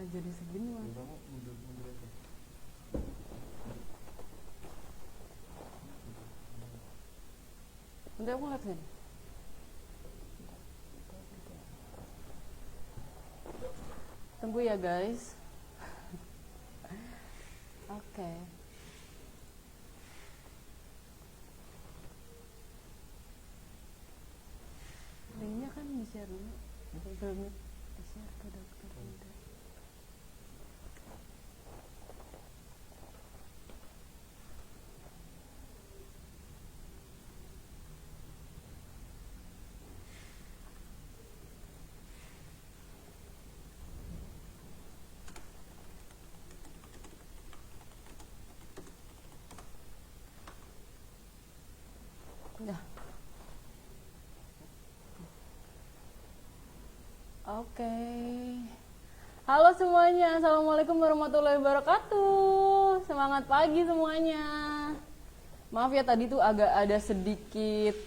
nggak jadi segini mah. Kamu mundur aja. Nanti aku ngeliat sini. Tunggu ya guys. Oke. Linknya kan di-share dulu. Belum di-share ke dokter Dinda. Udah. Oke. Halo semuanya, assalamualaikum warahmatullahi wabarakatuh. Semangat pagi semuanya. Maaf ya tadi tuh agak ada sedikit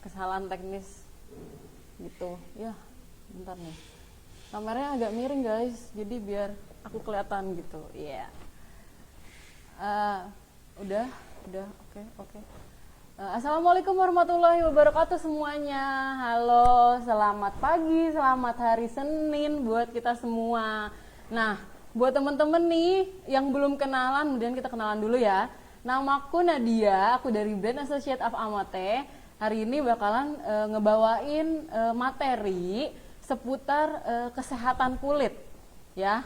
kesalahan teknis gitu. Ya, bentar nih. Kameranya agak miring guys, jadi biar aku kelihatan gitu. Iya. Udah, oke. Assalamualaikum warahmatullahi wabarakatuh semuanya. Halo, selamat pagi, selamat hari Senin buat kita semua. Nah, buat temen-temen nih yang belum kenalan, kemudian kita kenalan dulu ya. Namaku Nadia, aku dari Brand Associate of Amate. Hari ini bakalan ngebawain materi seputar kesehatan kulit, ya.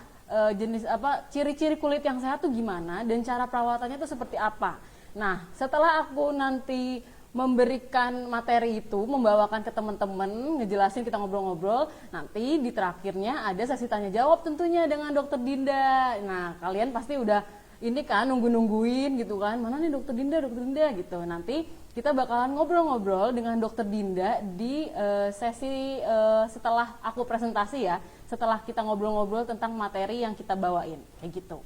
Jenis apa, ciri-ciri kulit yang sehat tuh gimana dan cara perawatannya tuh seperti apa. Nah, setelah aku nanti memberikan materi itu, membawakan ke teman-teman, ngejelasin kita ngobrol-ngobrol, nanti di terakhirnya ada sesi tanya jawab tentunya dengan Dokter Dinda. Nah, kalian pasti udah ini kan nunggu-nungguin gitu kan, mana nih Dokter Dinda gitu. Nanti kita bakalan ngobrol-ngobrol dengan Dokter Dinda di sesi setelah aku presentasi ya, setelah kita ngobrol-ngobrol tentang materi yang kita bawain, kayak gitu.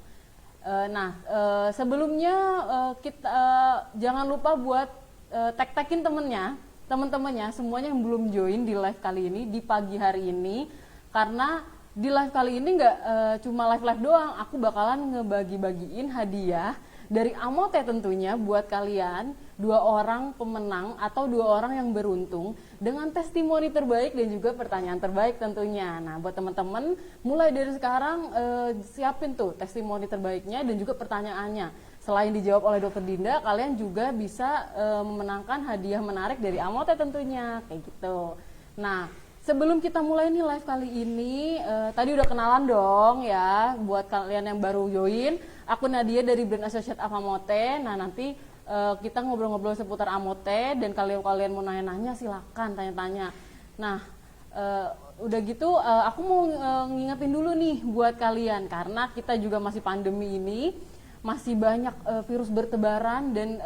Sebelumnya kita jangan lupa buat tag-tagin teman-temannya semuanya yang belum join di live kali ini di pagi hari ini, karena di live kali ini nggak cuma live doang, aku bakalan ngebagi-bagiin hadiah dari Amote tentunya buat kalian, 2 orang pemenang atau 2 orang yang beruntung dengan testimoni terbaik dan juga pertanyaan terbaik tentunya. Nah, buat teman-teman mulai dari sekarang siapin tuh testimoni terbaiknya dan juga pertanyaannya. Selain dijawab oleh Dokter Dinda, kalian juga bisa memenangkan hadiah menarik dari Amote tentunya, kayak gitu. Nah, sebelum kita mulai nih live kali ini, tadi udah kenalan dong ya buat kalian yang baru join. Aku Nadia dari Brand Associate of Amote. Nah, nanti kita ngobrol-ngobrol seputar Amote dan kalian mau nanya-nanya silakan tanya-tanya. Nah, udah gitu aku mau ngingetin dulu nih buat kalian, karena kita juga masih pandemi ini, masih banyak virus bertebaran dan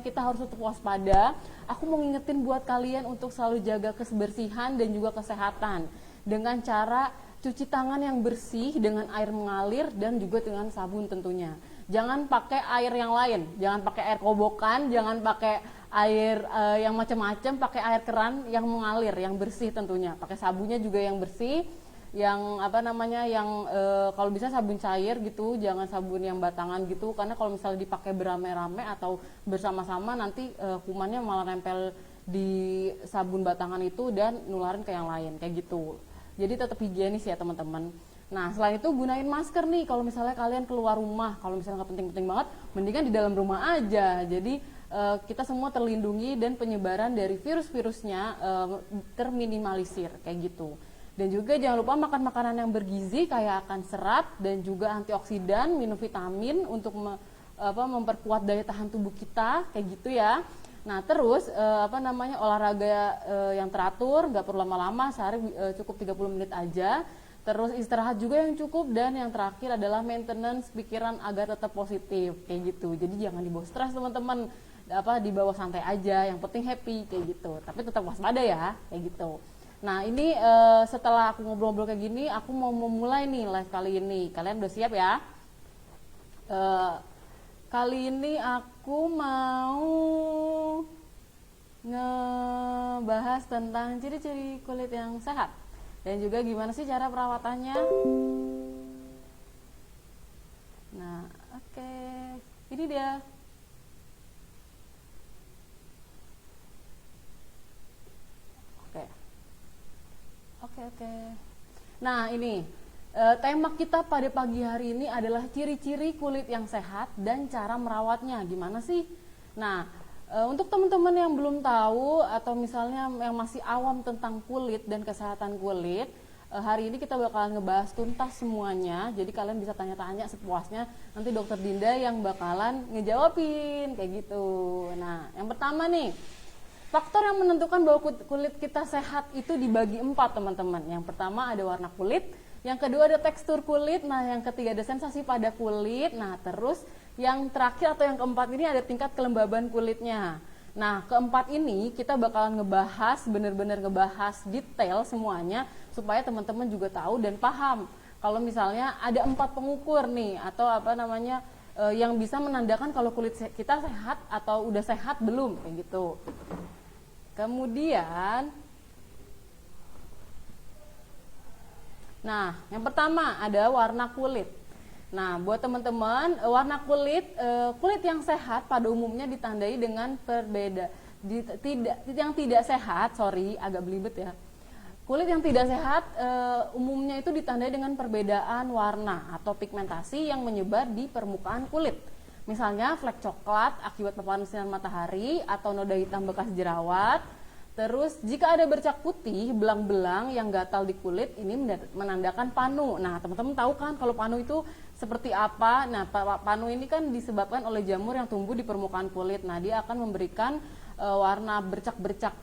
kita harus tetap waspada. Aku mau ngingetin buat kalian untuk selalu jaga kebersihan dan juga kesehatan dengan cara cuci tangan yang bersih dengan air mengalir dan juga dengan sabun tentunya. Jangan pakai air yang lain, jangan pakai air kobokan, jangan pakai air yang macam-macam, pakai air keran yang mengalir, yang bersih tentunya. Pakai sabunnya juga yang bersih, yang kalau bisa sabun cair gitu, jangan sabun yang batangan gitu, karena kalau misalnya dipakai beramai-ramai atau bersama-sama nanti kumannya malah nempel di sabun batangan itu dan nularin ke yang lain kayak gitu. Jadi tetap higienis ya teman-teman. Nah, selain itu gunain masker nih kalau misalnya kalian keluar rumah. Kalau misalnya nggak penting-penting banget, mendingan di dalam rumah aja. Jadi kita semua terlindungi dan penyebaran dari virus-virusnya terminimalisir kayak gitu. Dan juga jangan lupa makan makanan yang bergizi, kayak akan serat dan juga antioksidan, minum vitamin untuk memperkuat daya tahan tubuh kita, kayak gitu ya. Nah, terus olahraga yang teratur, nggak perlu lama-lama, sehari cukup 30 menit aja. Terus istirahat juga yang cukup, dan yang terakhir adalah maintenance pikiran agar tetap positif, kayak gitu. Jadi jangan dibawa stres teman-teman, dibawa santai aja, yang penting happy kayak gitu. Tapi tetap waspada ya, kayak gitu. Nah, ini setelah aku ngobrol-ngobrol kayak gini, aku mau memulai nih live kali ini. Kalian udah siap ya? Kali ini aku mau ngebahas tentang ciri-ciri kulit yang sehat. Dan juga gimana sih cara perawatannya. Nah, oke. Ini dia. Oke. Oke. Nah, ini tema kita pada pagi hari ini adalah ciri-ciri kulit yang sehat dan cara merawatnya. Gimana sih? Nah, untuk teman-teman yang belum tahu atau misalnya yang masih awam tentang kulit dan kesehatan kulit, hari ini kita bakalan ngebahas tuntas semuanya. Jadi kalian bisa tanya-tanya sepuasnya. Nanti Dokter Dinda yang bakalan ngejawabin kayak gitu. Nah, yang pertama nih, faktor yang menentukan bahwa kulit kita sehat itu dibagi 4, teman-teman. Yang pertama ada warna kulit, yang kedua ada tekstur kulit, nah yang ketiga ada sensasi pada kulit, nah terus yang terakhir atau yang keempat ini ada tingkat kelembaban kulitnya. Nah, keempat ini kita bakalan ngebahas, bener-bener ngebahas detail semuanya supaya teman-teman juga tahu dan paham. Kalau misalnya ada 4 pengukur nih atau apa namanya yang bisa menandakan kalau kulit kita sehat atau udah sehat belum kayak gitu. Kemudian, nah yang pertama ada warna kulit. Nah, buat teman-teman, warna kulit yang sehat pada umumnya ditandai dengan yang tidak sehat, agak belibet ya. Kulit yang tidak sehat umumnya itu ditandai dengan perbedaan warna atau pigmentasi yang menyebar di permukaan kulit. Misalnya flek coklat akibat paparan sinar matahari atau noda hitam bekas jerawat. Terus jika ada bercak putih, belang-belang yang gatal di kulit, ini menandakan panu. Nah, teman-teman tahu kan kalau panu itu seperti apa? Nah, panu ini kan disebabkan oleh jamur yang tumbuh di permukaan kulit. Nah, dia akan memberikan warna bercak-bercak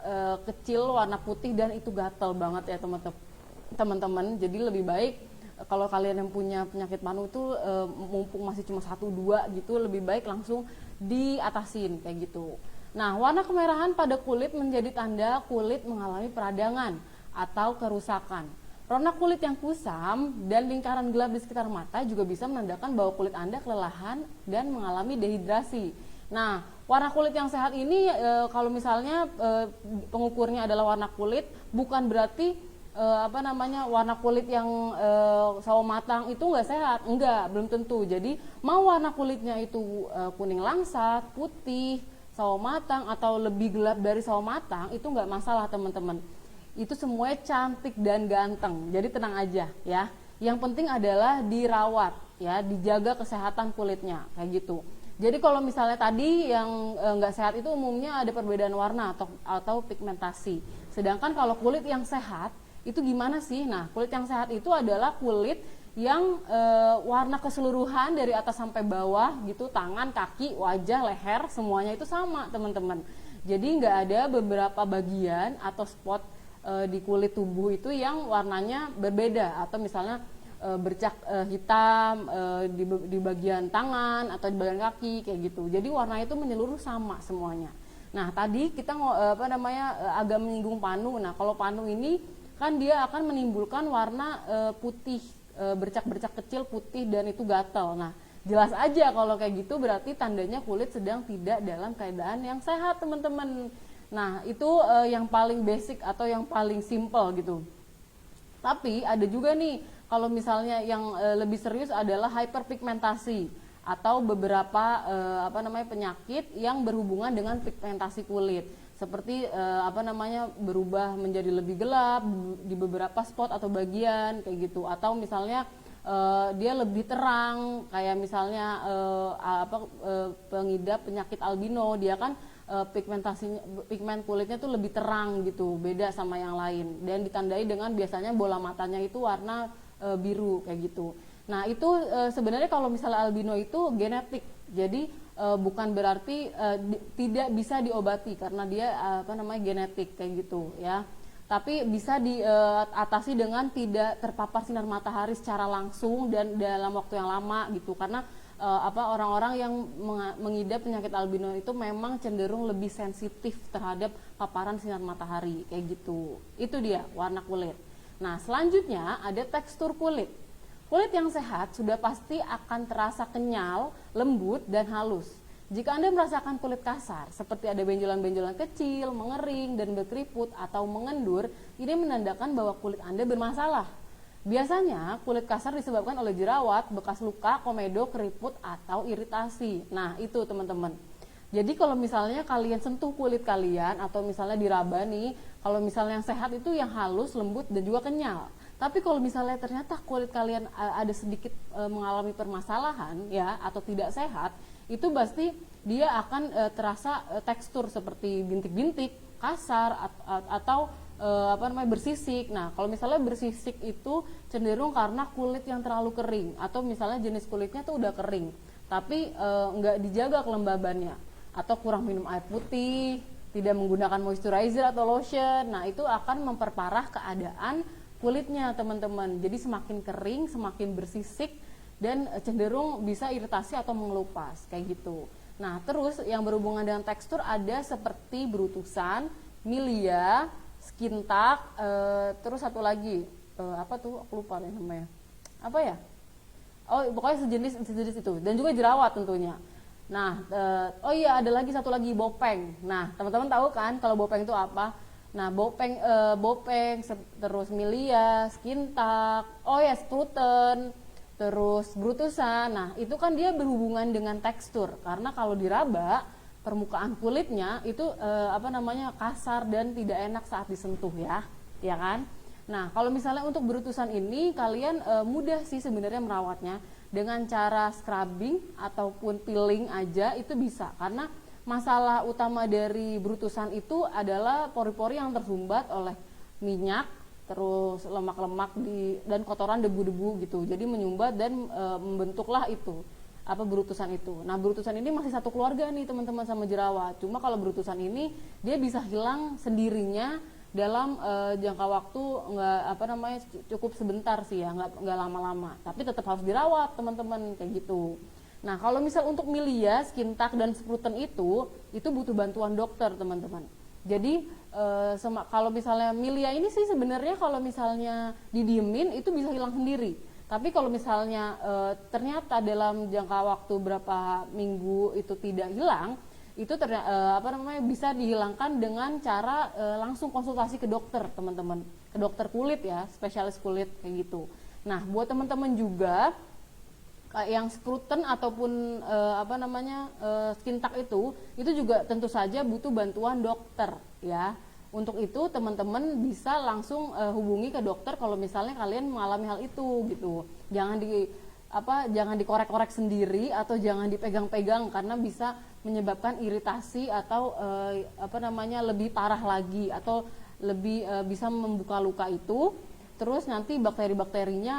kecil, warna putih, dan itu gatal banget ya teman-teman. Jadi lebih baik kalau kalian yang punya penyakit panu itu mumpung masih cuma 1-2 gitu, lebih baik langsung diatasin kayak gitu. Nah, warna kemerahan pada kulit menjadi tanda kulit mengalami peradangan atau kerusakan. Warna kulit yang kusam dan lingkaran gelap di sekitar mata juga bisa menandakan bahwa kulit Anda kelelahan dan mengalami dehidrasi. Nah, warna kulit yang sehat ini kalau misalnya pengukurnya adalah warna kulit, bukan berarti warna kulit yang sawo matang itu nggak sehat, enggak, belum tentu. Jadi mau warna kulitnya itu kuning langsat, putih, sawo matang atau lebih gelap dari sawo matang, itu nggak masalah teman-teman. Itu semuanya cantik dan ganteng, jadi tenang aja ya. Yang penting adalah dirawat ya, dijaga kesehatan kulitnya kayak gitu. Jadi kalau misalnya tadi yang nggak sehat itu umumnya ada perbedaan warna atau pigmentasi. Sedangkan kalau kulit yang sehat itu gimana sih? Nah, kulit yang sehat itu adalah kulit yang warna keseluruhan dari atas sampai bawah gitu, tangan, kaki, wajah, leher, semuanya itu sama teman-teman. Jadi nggak ada beberapa bagian atau spot di kulit tubuh itu yang warnanya berbeda, atau misalnya bercak hitam di bagian tangan atau di bagian kaki kayak gitu. Jadi warna itu menyeluruh sama semuanya. Nah, tadi kita agak menyinggung panu. Nah, kalau panu ini kan dia akan menimbulkan warna putih, bercak-bercak kecil putih dan itu gatal. Nah, jelas aja kalau kayak gitu berarti tandanya kulit sedang tidak dalam keadaan yang sehat, teman-teman. Nah, itu yang paling basic atau yang paling simple gitu. Tapi ada juga nih, kalau misalnya yang lebih serius adalah hyperpigmentasi atau beberapa penyakit yang berhubungan dengan pigmentasi kulit. Seperti berubah menjadi lebih gelap di beberapa spot atau bagian kayak gitu, atau misalnya dia lebih terang kayak misalnya pengidap penyakit albino, dia kan pigmen kulitnya tuh lebih terang gitu, beda sama yang lain, dan ditandai dengan biasanya bola matanya itu warna biru kayak gitu. Nah, itu sebenarnya kalau misalnya albino itu genetik, jadi bukan berarti tidak bisa diobati karena dia genetik kayak gitu ya. Tapi bisa diatasi dengan tidak terpapar sinar matahari secara langsung dan dalam waktu yang lama gitu. Karena orang-orang yang mengidap penyakit albino itu memang cenderung lebih sensitif terhadap paparan sinar matahari kayak gitu. Itu dia warna kulit. Nah, selanjutnya ada tekstur kulit. Kulit yang sehat sudah pasti akan terasa kenyal, lembut, dan halus. Jika Anda merasakan kulit kasar, seperti ada benjolan-benjolan kecil, mengering, dan berkeriput atau mengendur, ini menandakan bahwa kulit Anda bermasalah. Biasanya, kulit kasar disebabkan oleh jerawat, bekas luka, komedo, keriput, atau iritasi. Nah, itu teman-teman. Jadi kalau misalnya kalian sentuh kulit kalian atau misalnya diraba nih, kalau misalnya yang sehat itu yang halus, lembut, dan juga kenyal. Tapi kalau misalnya ternyata kulit kalian ada sedikit mengalami permasalahan ya atau tidak sehat, itu pasti dia akan terasa tekstur seperti bintik-bintik, kasar atau bersisik. Nah, kalau misalnya bersisik itu cenderung karena kulit yang terlalu kering atau misalnya jenis kulitnya tuh udah kering, tapi nggak dijaga kelembabannya atau kurang minum air putih, tidak menggunakan moisturizer atau lotion. Nah, itu akan memperparah keadaan kulitnya, teman-teman. Jadi semakin kering, semakin bersisik dan cenderung bisa iritasi atau mengelupas kayak gitu. Nah, terus yang berhubungan dengan tekstur ada seperti berutusan, milia, skin tag, terus satu lagi apa tuh? Aku lupa deh namanya. Apa ya? Oh, pokoknya sejenis itu dan juga jerawat tentunya. Nah, oh iya ada lagi satu lagi bopeng. Nah, teman-teman tahu kan kalau bopeng itu apa? Nah, bopeng, terus milia, skin tag, oh ya spruten, terus brutusan. Nah, itu kan dia berhubungan dengan tekstur karena kalau diraba permukaan kulitnya itu kasar dan tidak enak saat disentuh ya kan? Nah, kalau misalnya untuk berutusan ini kalian mudah sih sebenarnya merawatnya dengan cara scrubbing ataupun peeling aja itu bisa, karena masalah utama dari berutusan itu adalah pori-pori yang tersumbat oleh minyak, terus lemak-lemak dan kotoran debu-debu gitu. Jadi menyumbat dan membentuklah itu berutusan itu. Nah, berutusan ini masih satu keluarga nih teman-teman sama jerawat. Cuma kalau berutusan ini dia bisa hilang sendirinya dalam jangka waktu cukup sebentar sih ya, nggak lama-lama. Tapi tetap harus dirawat teman-teman kayak gitu. Nah, kalau misal untuk milia, skin tag dan spruten itu butuh bantuan dokter teman-teman. Jadi kalau misalnya milia ini sih sebenarnya kalau misalnya didiemin itu bisa hilang sendiri. Tapi kalau misalnya ternyata dalam jangka waktu berapa minggu itu tidak hilang, itu bisa dihilangkan dengan cara langsung konsultasi ke dokter teman-teman, ke dokter kulit ya, spesialis kulit kayak gitu. Nah, buat teman-teman juga yang spruten ataupun skin tag itu juga tentu saja butuh bantuan dokter ya. Untuk itu teman-teman bisa langsung hubungi ke dokter kalau misalnya kalian mengalami hal itu gitu. Jangan dikorek-korek sendiri atau jangan dipegang-pegang karena bisa menyebabkan iritasi atau lebih parah lagi atau lebih bisa membuka luka itu. Terus nanti bakteri-bakterinya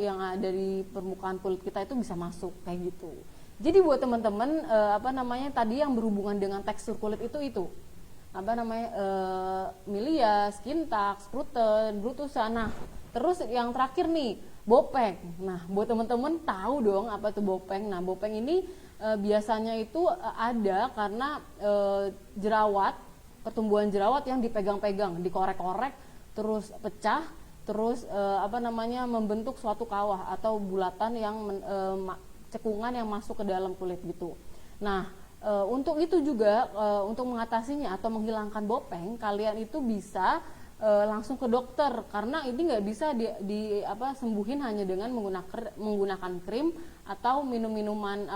yang ada di permukaan kulit kita itu bisa masuk kayak gitu. Jadi buat teman-teman tadi yang berhubungan dengan tekstur kulit itu milia, skin tag, spruten, brutusan. Nah, terus yang terakhir nih bopeng. Nah, buat teman-teman tahu dong apa itu bopeng. Nah, bopeng ini biasanya itu ada karena jerawat, pertumbuhan jerawat yang dipegang-pegang, dikorek-korek, terus pecah, terus membentuk suatu kawah atau bulatan yang cekungan yang masuk ke dalam kulit gitu. Nah, untuk itu juga untuk mengatasinya atau menghilangkan bopeng, kalian itu bisa langsung ke dokter karena ini nggak bisa sembuhin hanya dengan menggunakan krim atau minum-minuman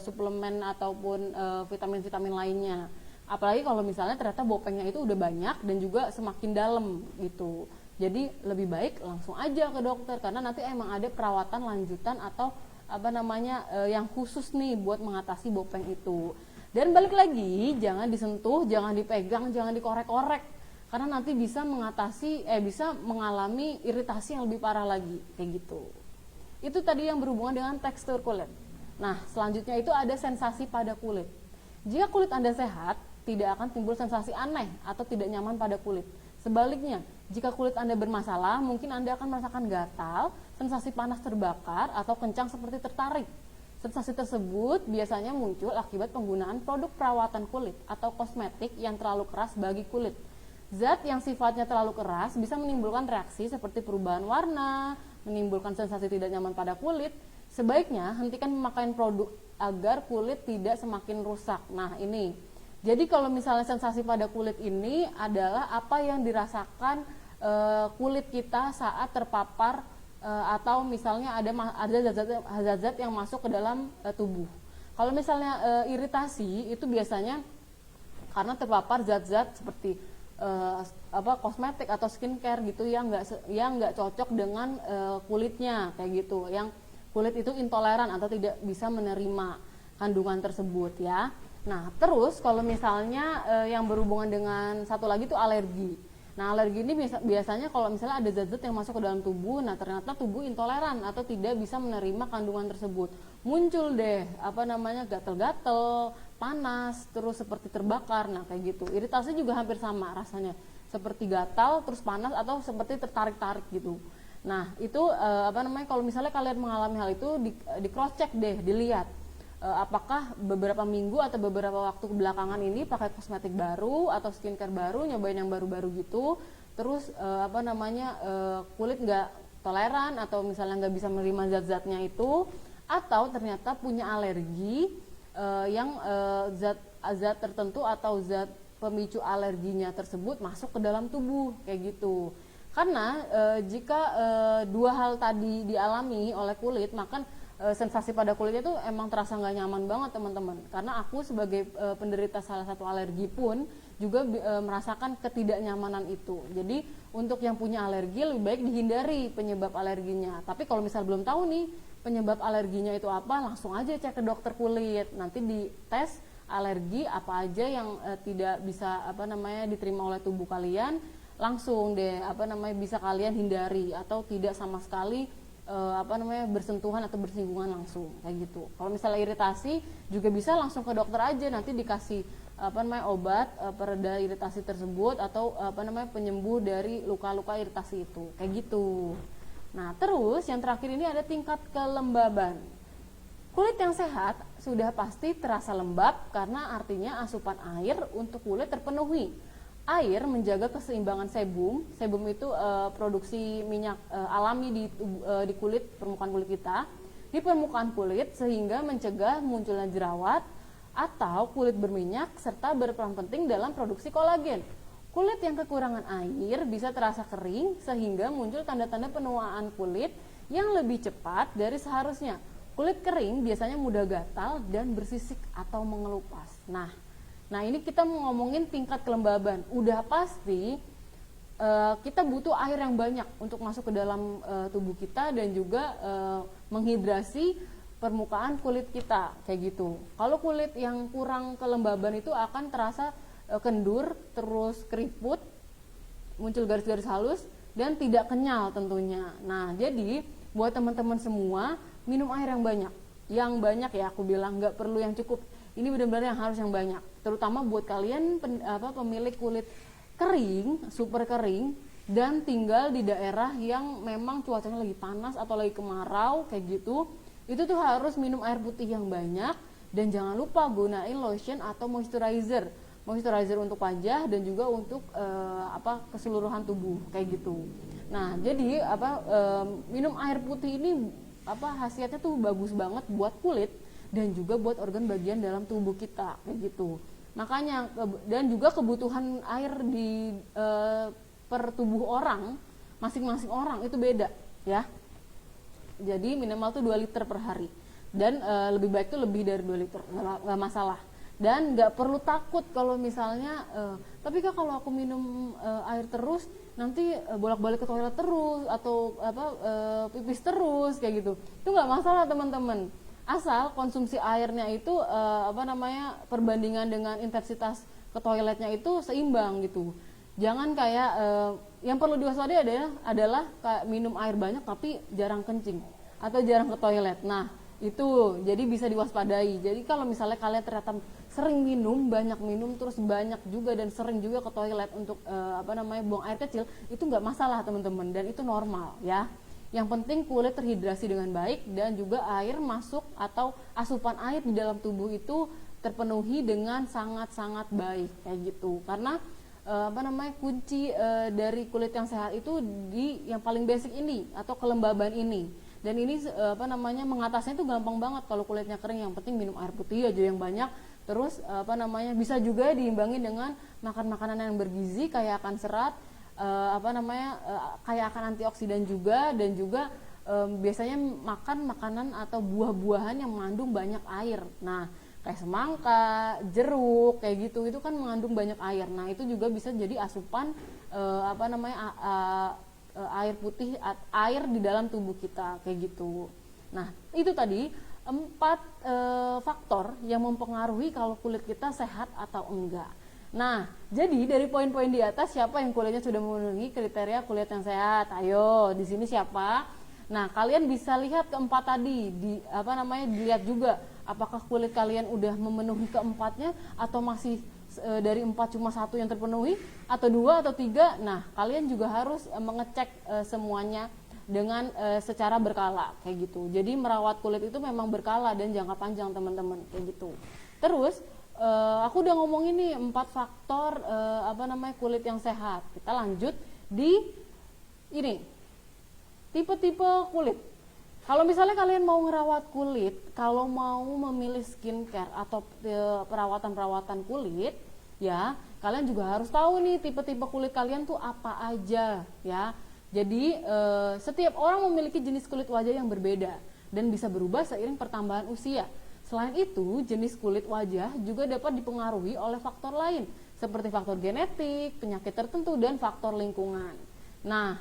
suplemen ataupun vitamin-vitamin lainnya. Apalagi kalau misalnya ternyata bopengnya itu udah banyak dan juga semakin dalam gitu. Jadi lebih baik langsung aja ke dokter karena nanti emang ada perawatan lanjutan atau yang khusus nih buat mengatasi bopeng itu. Dan balik lagi, jangan disentuh, jangan dipegang, jangan dikorek-korek karena nanti bisa mengalami iritasi yang lebih parah lagi kayak gitu. Itu tadi yang berhubungan dengan tekstur kulit. Nah, selanjutnya itu ada sensasi pada kulit. Jika kulit Anda sehat, tidak akan timbul sensasi aneh atau tidak nyaman pada kulit. Sebaliknya, jika kulit Anda bermasalah, mungkin Anda akan merasakan gatal, sensasi panas terbakar, atau kencang seperti tertarik. Sensasi tersebut biasanya muncul akibat penggunaan produk perawatan kulit atau kosmetik yang terlalu keras bagi kulit. Zat yang sifatnya terlalu keras bisa menimbulkan reaksi seperti perubahan warna, menimbulkan sensasi tidak nyaman pada kulit, sebaiknya hentikan pemakaian produk agar kulit tidak semakin rusak. Nah ini, jadi kalau misalnya sensasi pada kulit ini adalah apa yang dirasakan kulit kita saat terpapar atau misalnya ada zat-zat yang masuk ke dalam tubuh. Kalau misalnya iritasi itu biasanya karena terpapar zat-zat seperti kosmetik atau skincare gitu yang nggak cocok dengan kulitnya kayak gitu, yang kulit itu intoleran atau tidak bisa menerima kandungan tersebut ya. Nah terus kalau misalnya yang berhubungan dengan satu lagi itu alergi. Nah alergi ini biasanya kalau misalnya ada zat-zat yang masuk ke dalam tubuh, nah ternyata tubuh intoleran atau tidak bisa menerima kandungan tersebut, muncul deh gatel-gatel, panas, terus seperti terbakar. Nah kayak gitu. Iritasi juga hampir sama rasanya, seperti gatal, terus panas atau seperti tertarik-tarik gitu. Nah itu kalau misalnya kalian mengalami hal itu, di cross check deh, dilihat apakah beberapa minggu atau beberapa waktu belakangan ini pakai kosmetik baru atau skincare baru, nyobain yang baru-baru gitu, terus kulit nggak toleran atau misalnya nggak bisa menerima zat-zatnya itu, atau ternyata punya alergi yang zat tertentu atau zat pemicu alerginya tersebut masuk ke dalam tubuh kayak gitu. Karena jika dua hal tadi dialami oleh kulit, maka sensasi pada kulitnya tuh emang terasa nggak nyaman banget teman-teman. Karena aku sebagai penderita salah satu alergi pun juga merasakan ketidaknyamanan itu. Jadi untuk yang punya alergi lebih baik dihindari penyebab alerginya. Tapi kalau misal belum tahu nih penyebab alerginya itu apa, langsung aja cek ke dokter kulit. Nanti dites alergi apa aja yang tidak bisa diterima oleh tubuh kalian, langsung deh bisa kalian hindari atau tidak sama sekali bersentuhan atau bersinggungan langsung kayak gitu. Kalau misalnya iritasi juga bisa langsung ke dokter aja, nanti dikasih obat pereda iritasi tersebut atau penyembuh dari luka-luka iritasi itu kayak gitu. Nah terus yang terakhir ini ada tingkat kelembaban. Kulit yang sehat sudah pasti terasa lembab karena artinya asupan air untuk kulit terpenuhi. Air menjaga keseimbangan sebum. Sebum itu produksi minyak alami di kulit, permukaan kulit kita, di permukaan kulit, sehingga mencegah munculnya jerawat atau kulit berminyak serta berperan penting dalam produksi kolagen. Kulit yang kekurangan air bisa terasa kering sehingga muncul tanda-tanda penuaan kulit yang lebih cepat dari seharusnya. Kulit kering biasanya mudah gatal dan bersisik atau mengelupas. Nah ini kita mau ngomongin tingkat kelembaban. Udah pasti kita butuh air yang banyak untuk masuk ke dalam tubuh kita dan juga menghidrasi permukaan kulit kita kayak gitu. Kalau kulit yang kurang kelembaban itu akan terasa kendur, terus keriput, muncul garis-garis halus dan tidak kenyal tentunya. Nah jadi buat teman-teman semua, minum air yang banyak ya, aku bilang nggak perlu yang cukup. Ini benar-benar yang harus yang banyak, terutama buat kalian pemilik kulit kering, super kering, dan tinggal di daerah yang memang cuacanya lagi panas atau lagi kemarau kayak gitu. Itu tuh harus minum air putih yang banyak dan jangan lupa gunain lotion atau moisturizer untuk wajah dan juga untuk keseluruhan tubuh kayak gitu. Nah jadi minum air putih ini khasiatnya tuh bagus banget buat kulit dan juga buat organ bagian dalam tubuh kita kayak gitu. Makanya dan juga kebutuhan air di per tubuh orang, masing-masing orang itu beda ya. Jadi minimal tuh 2 liter per hari dan lebih baik tuh lebih dari 2 liter, nggak masalah. Dan nggak perlu takut kalau misalnya tapi Kak kalau aku minum air terus nanti bolak-balik ke toilet terus atau pipis terus kayak gitu, itu nggak masalah teman-teman, asal konsumsi airnya itu perbandingan dengan intensitas ke toiletnya itu seimbang gitu. Jangan kayak yang perlu diwaspadai adalah kayak minum air banyak tapi jarang kencing atau jarang ke toilet. Nah itu jadi bisa diwaspadai. Jadi kalau misalnya kalian ternyata sering minum, banyak minum, terus banyak juga dan sering juga ke toilet untuk buang air kecil, itu nggak masalah teman-teman dan itu normal ya. Yang penting kulit terhidrasi dengan baik dan juga air masuk atau asupan air di dalam tubuh itu terpenuhi dengan sangat-sangat baik kayak gitu. Karena kunci dari kulit yang sehat itu di yang paling basic ini atau kelembaban ini. Dan ini apa namanya, mengatasinya itu gampang banget kalau kulitnya kering. Yang penting minum air putih aja yang banyak. Terus apa namanya, bisa juga diimbangi dengan makan makanan yang bergizi, kaya akan serat, apa namanya, kaya akan antioksidan juga, dan juga biasanya makan makanan atau buah-buahan yang mengandung banyak air. Nah, kayak semangka, jeruk, kayak gitu, itu kan mengandung banyak air. Nah, itu juga bisa jadi asupan apa namanya, air putih, air di dalam tubuh kita, kayak gitu. Nah, itu tadi 4 faktor yang mempengaruhi kalau kulit kita sehat atau enggak. Nah, jadi dari poin-poin di atas, siapa yang kulitnya sudah memenuhi kriteria kulit yang sehat? Ayo, di sini siapa? Nah, kalian bisa lihat keempat tadi, apa namanya, dilihat juga apakah kulit kalian udah memenuhi keempatnya, atau masih dari 4 cuma 1 yang terpenuhi, atau 2 atau 3. Nah, kalian juga harus mengecek semuanya dengan secara berkala, kayak gitu. Jadi merawat kulit itu memang berkala dan jangka panjang, teman-teman, kayak gitu. Terus aku udah ngomongin nih 4 faktor apa namanya, kulit yang sehat. Kita lanjut di ini, tipe-tipe kulit. Kalau misalnya kalian mau ngerawat kulit, kalau mau memilih skincare atau perawatan-perawatan kulit, ya kalian juga harus tahu nih tipe-tipe kulit kalian tuh apa aja, ya. Jadi setiap orang memiliki jenis kulit wajah yang berbeda dan bisa berubah seiring pertambahan usia. Selain itu, jenis kulit wajah juga dapat dipengaruhi oleh faktor lain seperti faktor genetik, penyakit tertentu, dan faktor lingkungan. Nah,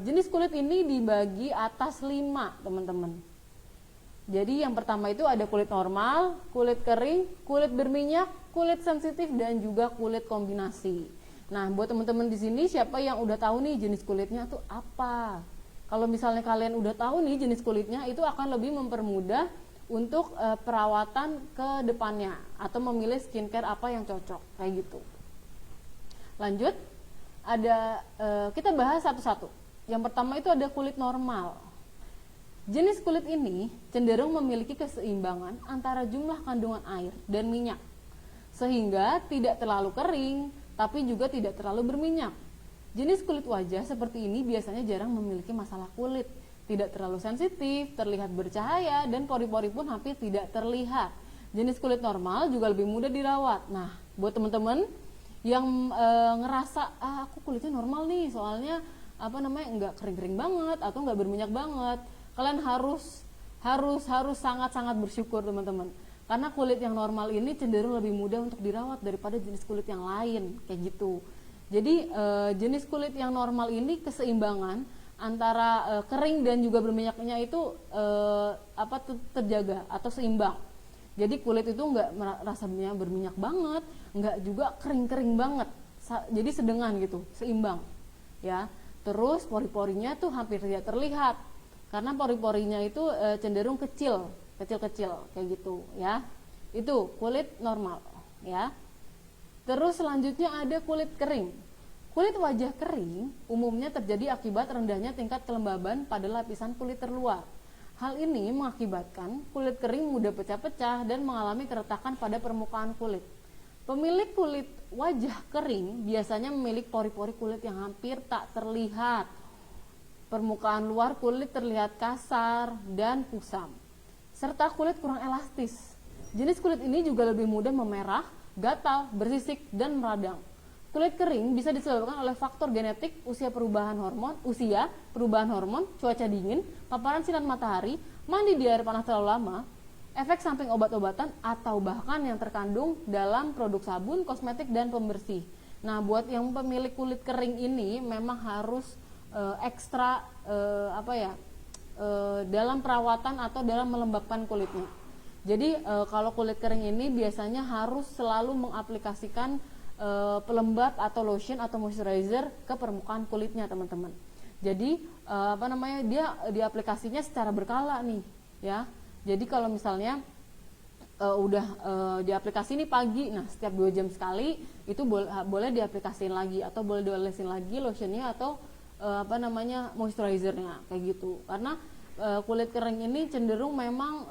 jenis kulit ini dibagi atas 5, teman-teman. Jadi yang pertama itu ada kulit normal, kulit kering, kulit berminyak, kulit sensitif, dan juga kulit kombinasi. Nah, buat teman-teman di sini, siapa yang udah tahu nih jenis kulitnya tuh apa? Kalau misalnya kalian udah tahu nih jenis kulitnya, itu akan lebih mempermudah untuk perawatan ke depannya atau memilih skincare apa yang cocok, kayak gitu. Lanjut, ada kita bahas satu-satu. Yang pertama itu ada kulit normal. Jenis kulit ini cenderung memiliki keseimbangan antara jumlah kandungan air dan minyak, sehingga tidak terlalu kering, tapi juga tidak terlalu berminyak. Jenis kulit wajah seperti ini biasanya jarang memiliki masalah kulit, tidak terlalu sensitif, terlihat bercahaya, dan pori-pori pun hampir tidak terlihat. Jenis kulit normal juga lebih mudah dirawat. Nah, buat teman-teman yang ngerasa aku kulitnya normal nih, soalnya apa namanya, nggak kering-kering banget atau nggak berminyak banget, kalian harus sangat-sangat bersyukur, teman-teman, karena kulit yang normal ini cenderung lebih mudah untuk dirawat daripada jenis kulit yang lain, kayak gitu. Jadi jenis kulit yang normal ini keseimbangan antara kering dan juga berminyaknya itu terjaga atau seimbang. Jadi kulit itu nggak rasanya berminyak banget, nggak juga kering-kering banget, jadi sedengan gitu, seimbang, ya. Terus pori-porinya tuh hampir tidak terlihat, karena pori-porinya itu cenderung kecil, kayak gitu, ya. Itu kulit normal, ya. Terus selanjutnya ada kulit kering. Kulit wajah kering umumnya terjadi akibat rendahnya tingkat kelembaban pada lapisan kulit terluar. Hal ini mengakibatkan kulit kering mudah pecah-pecah dan mengalami keretakan pada permukaan kulit. Pemilik kulit wajah kering biasanya memiliki pori-pori kulit yang hampir tak terlihat. Permukaan luar kulit terlihat kasar dan kusam, serta kulit kurang elastis. Jenis kulit ini juga lebih mudah memerah, gatal, bersisik, dan meradang. Kulit kering bisa disebabkan oleh faktor genetik, perubahan hormon, cuaca dingin, paparan sinar matahari, mandi di air panas terlalu lama, efek samping obat-obatan, atau bahkan yang terkandung dalam produk sabun, kosmetik, dan pembersih. Nah, buat yang pemilik kulit kering ini memang harus ekstra dalam perawatan atau dalam melembabkan kulitnya. Jadi kalau kulit kering ini biasanya harus selalu mengaplikasikan pelembab atau lotion atau moisturizer ke permukaan kulitnya, teman-teman. Jadi dia diaplikasinya secara berkala nih, ya. Jadi kalau misalnya udah diaplikasi nih pagi, nah setiap 2 jam sekali itu boleh diaplikasiin lagi, atau boleh diolesin lagi lotionnya atau moisturizernya, kayak gitu. Karena kulit kering ini cenderung memang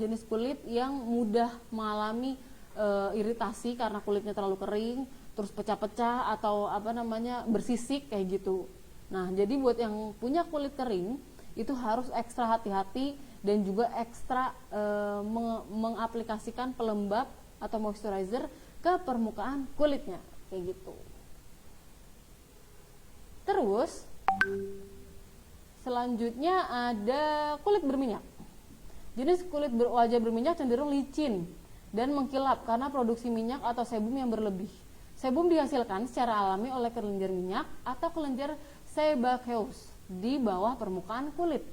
jenis kulit yang mudah mengalami iritasi karena kulitnya terlalu kering, terus pecah-pecah atau bersisik, kayak gitu. Nah, jadi buat yang punya kulit kering, itu harus ekstra hati-hati dan juga ekstra mengaplikasikan pelembab atau moisturizer ke permukaan kulitnya kayak gitu. Terus selanjutnya ada kulit berminyak. Jenis kulit wajah berminyak cenderung licin dan mengkilap karena produksi minyak atau sebum yang berlebih. Sebum dihasilkan secara alami oleh kelenjar minyak atau kelenjar sebaceous di bawah permukaan kulit.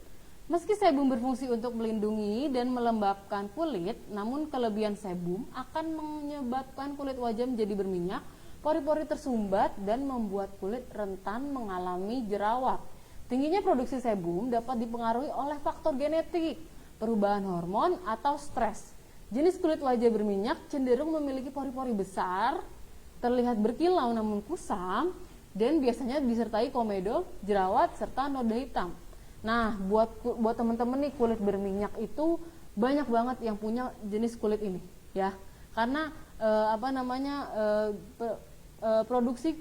Meski sebum berfungsi untuk melindungi dan melembabkan kulit, namun kelebihan sebum akan menyebabkan kulit wajah menjadi berminyak, pori-pori tersumbat, dan membuat kulit rentan mengalami jerawat. Tingginya produksi sebum dapat dipengaruhi oleh faktor genetik, perubahan hormon, atau stres. Jenis kulit wajah berminyak cenderung memiliki pori-pori besar, terlihat berkilau namun kusam, dan biasanya disertai komedo, jerawat, serta noda hitam. Nah, buat teman-teman nih, kulit berminyak itu banyak banget yang punya jenis kulit ini, ya. Karena produksi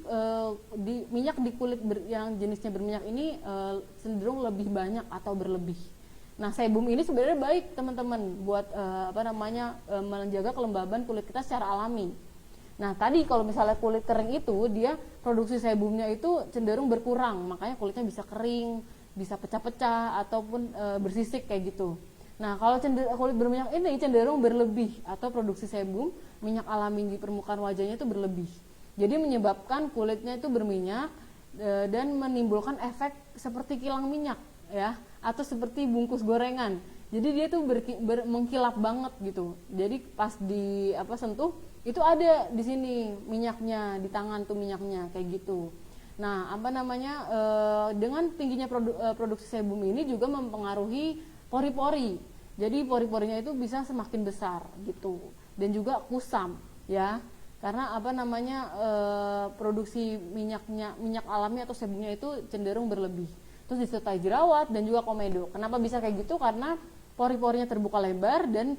di minyak di kulit yang jenisnya berminyak ini cenderung lebih banyak atau berlebih. Nah, sebum ini sebenarnya baik teman-teman buat menjaga kelembaban kulit kita secara alami. Nah, tadi kalau misalnya kulit kering itu dia produksi sebumnya itu cenderung berkurang, makanya kulitnya bisa kering, bisa pecah-pecah ataupun bersisik kayak gitu. Nah, kalau kulit berminyak ini cenderung berlebih atau produksi sebum minyak alami di permukaan wajahnya itu berlebih. Jadi menyebabkan kulitnya itu berminyak dan menimbulkan efek seperti kilang minyak, ya, atau seperti bungkus gorengan. Jadi dia tuh mengkilap banget gitu. Jadi pas sentuh itu ada di sini minyaknya, di tangan tuh minyaknya kayak gitu. Nah, dengan tingginya produksi sebum ini juga mempengaruhi pori-pori. Jadi pori-porinya itu bisa semakin besar gitu dan juga kusam, ya. Karena produksi minyak alami atau sebumnya itu cenderung berlebih. Terus disertai jerawat dan juga komedo. Kenapa bisa kayak gitu? Karena pori-porinya terbuka lebar dan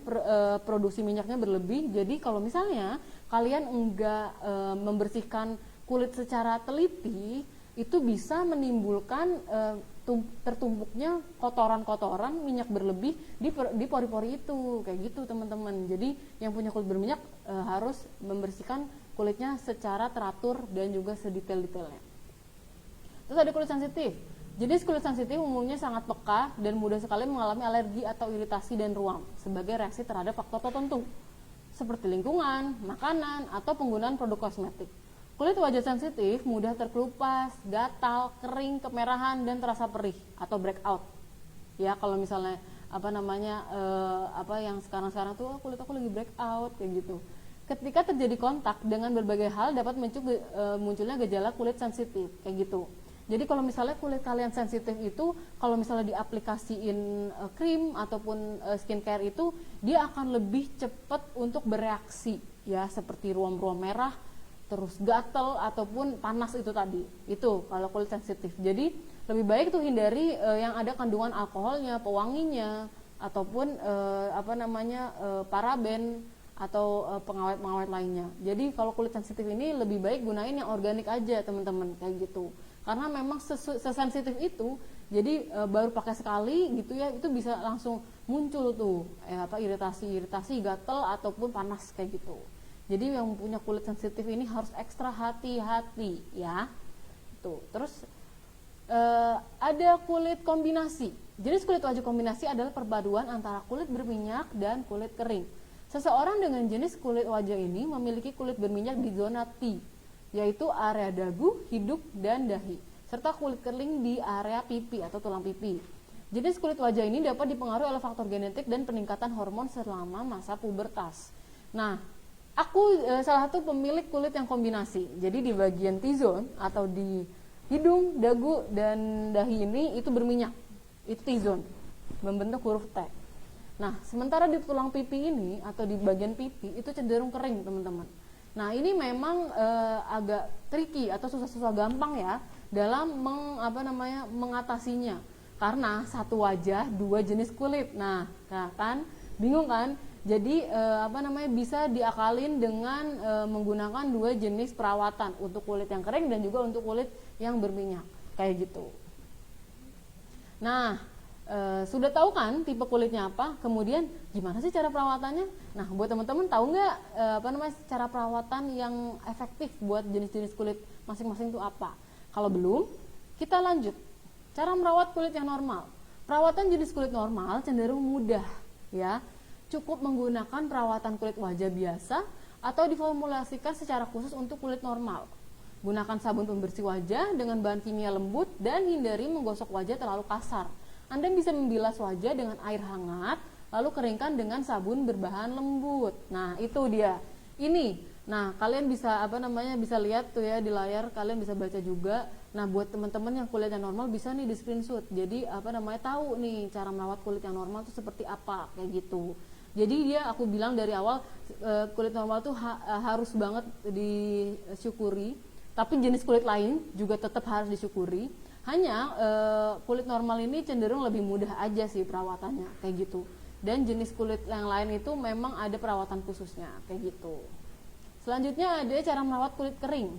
produksi minyaknya berlebih. Jadi kalau misalnya kalian enggak membersihkan kulit secara teliti, itu bisa menimbulkan tertumpuknya kotoran-kotoran minyak berlebih di pori-pori itu, kayak gitu teman-teman. Jadi yang punya kulit berminyak harus membersihkan kulitnya secara teratur dan juga sedetail-detailnya. Terus ada kulit sensitif. Jenis kulit sensitif umumnya sangat peka dan mudah sekali mengalami alergi atau iritasi dan ruam sebagai reaksi terhadap faktor tertentu seperti lingkungan, makanan, atau penggunaan produk kosmetik. Kulit wajah sensitif mudah terkelupas, gatal, kering, kemerahan, dan terasa perih atau breakout. Ya, kalau misalnya yang sekarang-sekarang tuh kulit aku lagi breakout kayak gitu. Ketika terjadi kontak dengan berbagai hal dapat munculnya gejala kulit sensitif kayak gitu. Jadi kalau misalnya kulit kalian sensitif itu, kalau misalnya diaplikasiin krim ataupun skincare itu, dia akan lebih cepat untuk bereaksi, ya, seperti ruam-ruam merah, terus gatel ataupun panas itu tadi. Itu kalau kulit sensitif. Jadi lebih baik tuh hindari yang ada kandungan alkoholnya, pewanginya, ataupun paraben atau pengawet-pengawet lainnya. Jadi kalau kulit sensitif ini lebih baik gunain yang organik aja teman-teman kayak gitu. Karena memang sesensitif itu, jadi baru pakai sekali gitu ya, itu bisa langsung muncul tuh iritasi, gatel ataupun panas kayak gitu. Jadi yang punya kulit sensitif ini harus ekstra hati-hati ya. Tuh, terus ada kulit kombinasi. Jenis kulit wajah kombinasi adalah perpaduan antara kulit berminyak dan kulit kering. Seseorang dengan jenis kulit wajah ini memiliki kulit berminyak di zona T, yaitu area dagu, hidung, dan dahi, serta kulit kering di area pipi atau tulang pipi. Jenis kulit wajah ini dapat dipengaruhi oleh faktor genetik dan peningkatan hormon selama masa pubertas. Nah, aku salah satu pemilik kulit yang kombinasi. Jadi di bagian T-zone atau di hidung, dagu, dan dahi ini itu berminyak. Itu T-zone, membentuk huruf T. Nah, sementara di tulang pipi ini atau di bagian pipi itu cenderung kering, teman-teman. Nah, ini memang agak tricky atau susah-susah gampang ya dalam mengatasinya. Karena satu wajah dua jenis kulit. Nah kan bingung kan? Jadi bisa diakalin dengan menggunakan dua jenis perawatan untuk kulit yang kering dan juga untuk kulit yang berminyak kayak gitu. Nah, Sudah tahu kan tipe kulitnya apa, kemudian gimana sih cara perawatannya? Nah, buat teman-teman tahu nggak cara perawatan yang efektif buat jenis-jenis kulit masing-masing itu apa? Kalau belum, kita lanjut. Cara merawat kulit yang normal. Perawatan jenis kulit normal cenderung mudah, ya. Cukup menggunakan perawatan kulit wajah biasa atau diformulasikan secara khusus untuk kulit normal. Gunakan sabun pembersih wajah dengan bahan kimia lembut dan hindari menggosok wajah terlalu kasar. Anda bisa membilas wajah dengan air hangat, lalu keringkan dengan sabun berbahan lembut. Nah, itu dia. Ini. Nah, kalian bisa bisa lihat tuh ya di layar, kalian bisa baca juga. Nah, buat teman-teman yang kulitnya normal bisa nih di screenshot. Jadi tahu nih cara merawat kulit yang normal itu seperti apa kayak gitu. Jadi aku bilang dari awal kulit normal tuh harus banget disyukuri. Tapi jenis kulit lain juga tetap harus disyukuri. Hanya kulit normal ini cenderung lebih mudah aja sih perawatannya kayak gitu. Dan jenis kulit yang lain itu memang ada perawatan khususnya kayak gitu. Selanjutnya ada cara merawat kulit kering.